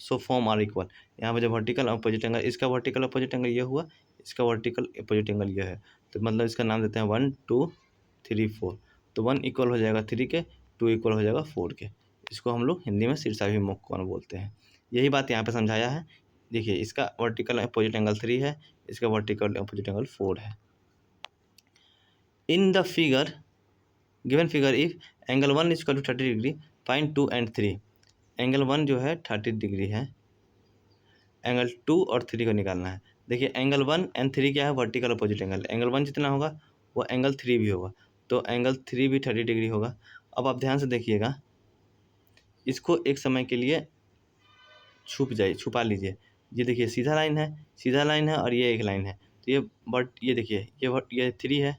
so form are equal. यहाँ पे जो वर्टिकल अपोजिट एंगल, इसका वर्टिकल अपोजिट एंगल ये हुआ, इसका वर्टिकल अपोजिट एंगल ये है, तो मतलब इसका नाम देते हैं 1 2 3 4। तो 1 इक्वल हो जाएगा 3 के, 2 इक्वल हो जाएगा 4 के। इसको हम लोग हिंदी में शीर्षाभिमुख कोण बोलते हैं। यही बात यहाँ पे समझाया है। देखिए इसका वर्टिकल अपोजिट एंगल 3 है, इसका वर्टिकल अपोजिट एंगल 4 है। In the figure given figure if angle 1 is equal to 30 degree, find 2 and 3। Angle 1 जो है 30 डिग्री है, एंगल 2 और 3 को निकालना है। देखिए एंगल 1 एंड 3 क्या है, वर्टिकल अपोजिट एंगल। एंगल 1 जितना होगा वो एंगल 3 भी होगा, तो एंगल 3 भी 30 डिग्री होगा। अब आप ध्यान से देखिएगा, इसको एक समय के लिए छुपा लीजिए। ये देखिए सीधा लाइन है और ये एक लाइन है, तो ये देखिए ये 3 है,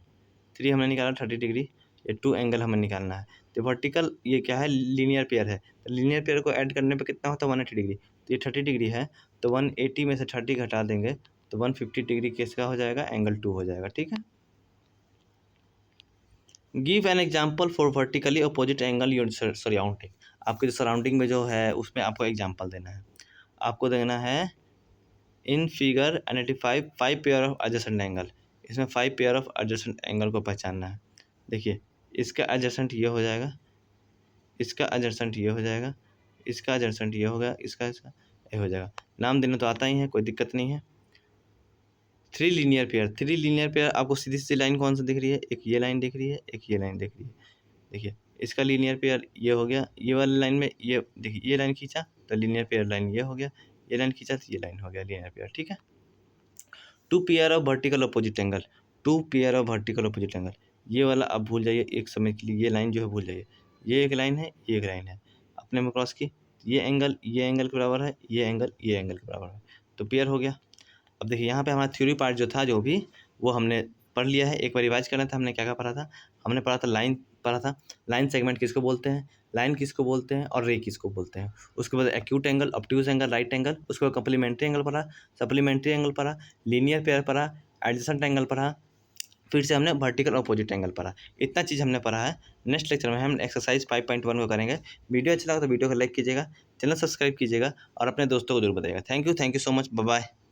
3 हमने निकाला 30 डिग्री, ये 2 एंगल हमें निकालना है। तो वर्टिकल ये क्या है, लीनियर पेयर है, तो लीनियर पेयर को ऐड करने पे कितना होता है 180 डिग्री, तो ये 30 डिग्री है, तो 180 में से 30 घटा देंगे तो 150 डिग्री किसका हो जाएगा, एंगल 2 हो जाएगा, ठीक है। Give an example for vertically opposite angle your surrounding. आपके जो सराउंडिंग में जो है उसमें आपको एग्जाम्पल देना है। आपको देना है in figure identify 5 pair of adjacent angle. इसमें 5 पेयर ऑफ एडजेसेंट एंगल को पहचानना है। देखिए इसका एडजेसेंट ये हो जाएगा, इसका एडजेसेंट ये हो जाएगा, इसका एडजेसेंट ये हो गया, इसका ये हो जाएगा। नाम देने तो आता ही है, कोई दिक्कत नहीं है। 3 लीनियर पेयर आपको सीधी सीधी लाइन कौन सा दिख रही है, एक ये लाइन दिख रही है, एक ये लाइन दिख रही है। देखिए इसका लीनियर पेयर ये हो गया, ये वाली लाइन में ये देखिए ये लाइन खींचा तो लीनियर पेयर लाइन ये हो गया, ये लाइन खींचा तो ये लाइन हो गया लीनियर पेयर, ठीक है। 2 pair of vertical opposite angle, 2 pair of vertical opposite angle, ये वाला आप भूल जाइए एक समय के लिए, ये लाइन जो है भूल जाइए। ये एक लाइन है, ये एक लाइन है, अपने में क्रॉस की, ये एंगल के बराबर है, ये एंगल के बराबर है, तो पेयर हो गया। अब देखिए यहाँ पे हमारा थ्योरी पार्ट जो था जो भी वो हमने पढ़ लिया है। एक बार रिवाइज करना था, हमने क्या क्या पढ़ा था। हमने पढ़ा था लाइन सेगमेंट किसको बोलते हैं, लाइन किसको बोलते हैं और रे किसको बोलते हैं। उसके बाद acute angle, obtuse angle, right angle, उसके बाद कम्प्लीमेंट्री एंगल पढ़ा, सप्लीमेंट्री एंगल पढ़ा, लीनियर पेयर पढ़ा, एडजेसेंट एंगल पढ़ा, फिर से हमने वर्टिकल अपोजिट एंगल पढ़ा। इतना चीज़ हमने पढ़ा है। नेक्स्ट लेक्चर में हम एक्सरसाइज 5.1 को करेंगे। वीडियो अच्छा लगा तो वीडियो को लाइक कीजिएगा, चैनल सब्सक्राइब कीजिएगा और अपने दोस्तों को जरूर बताइएगा। Thank you so much, bye bye.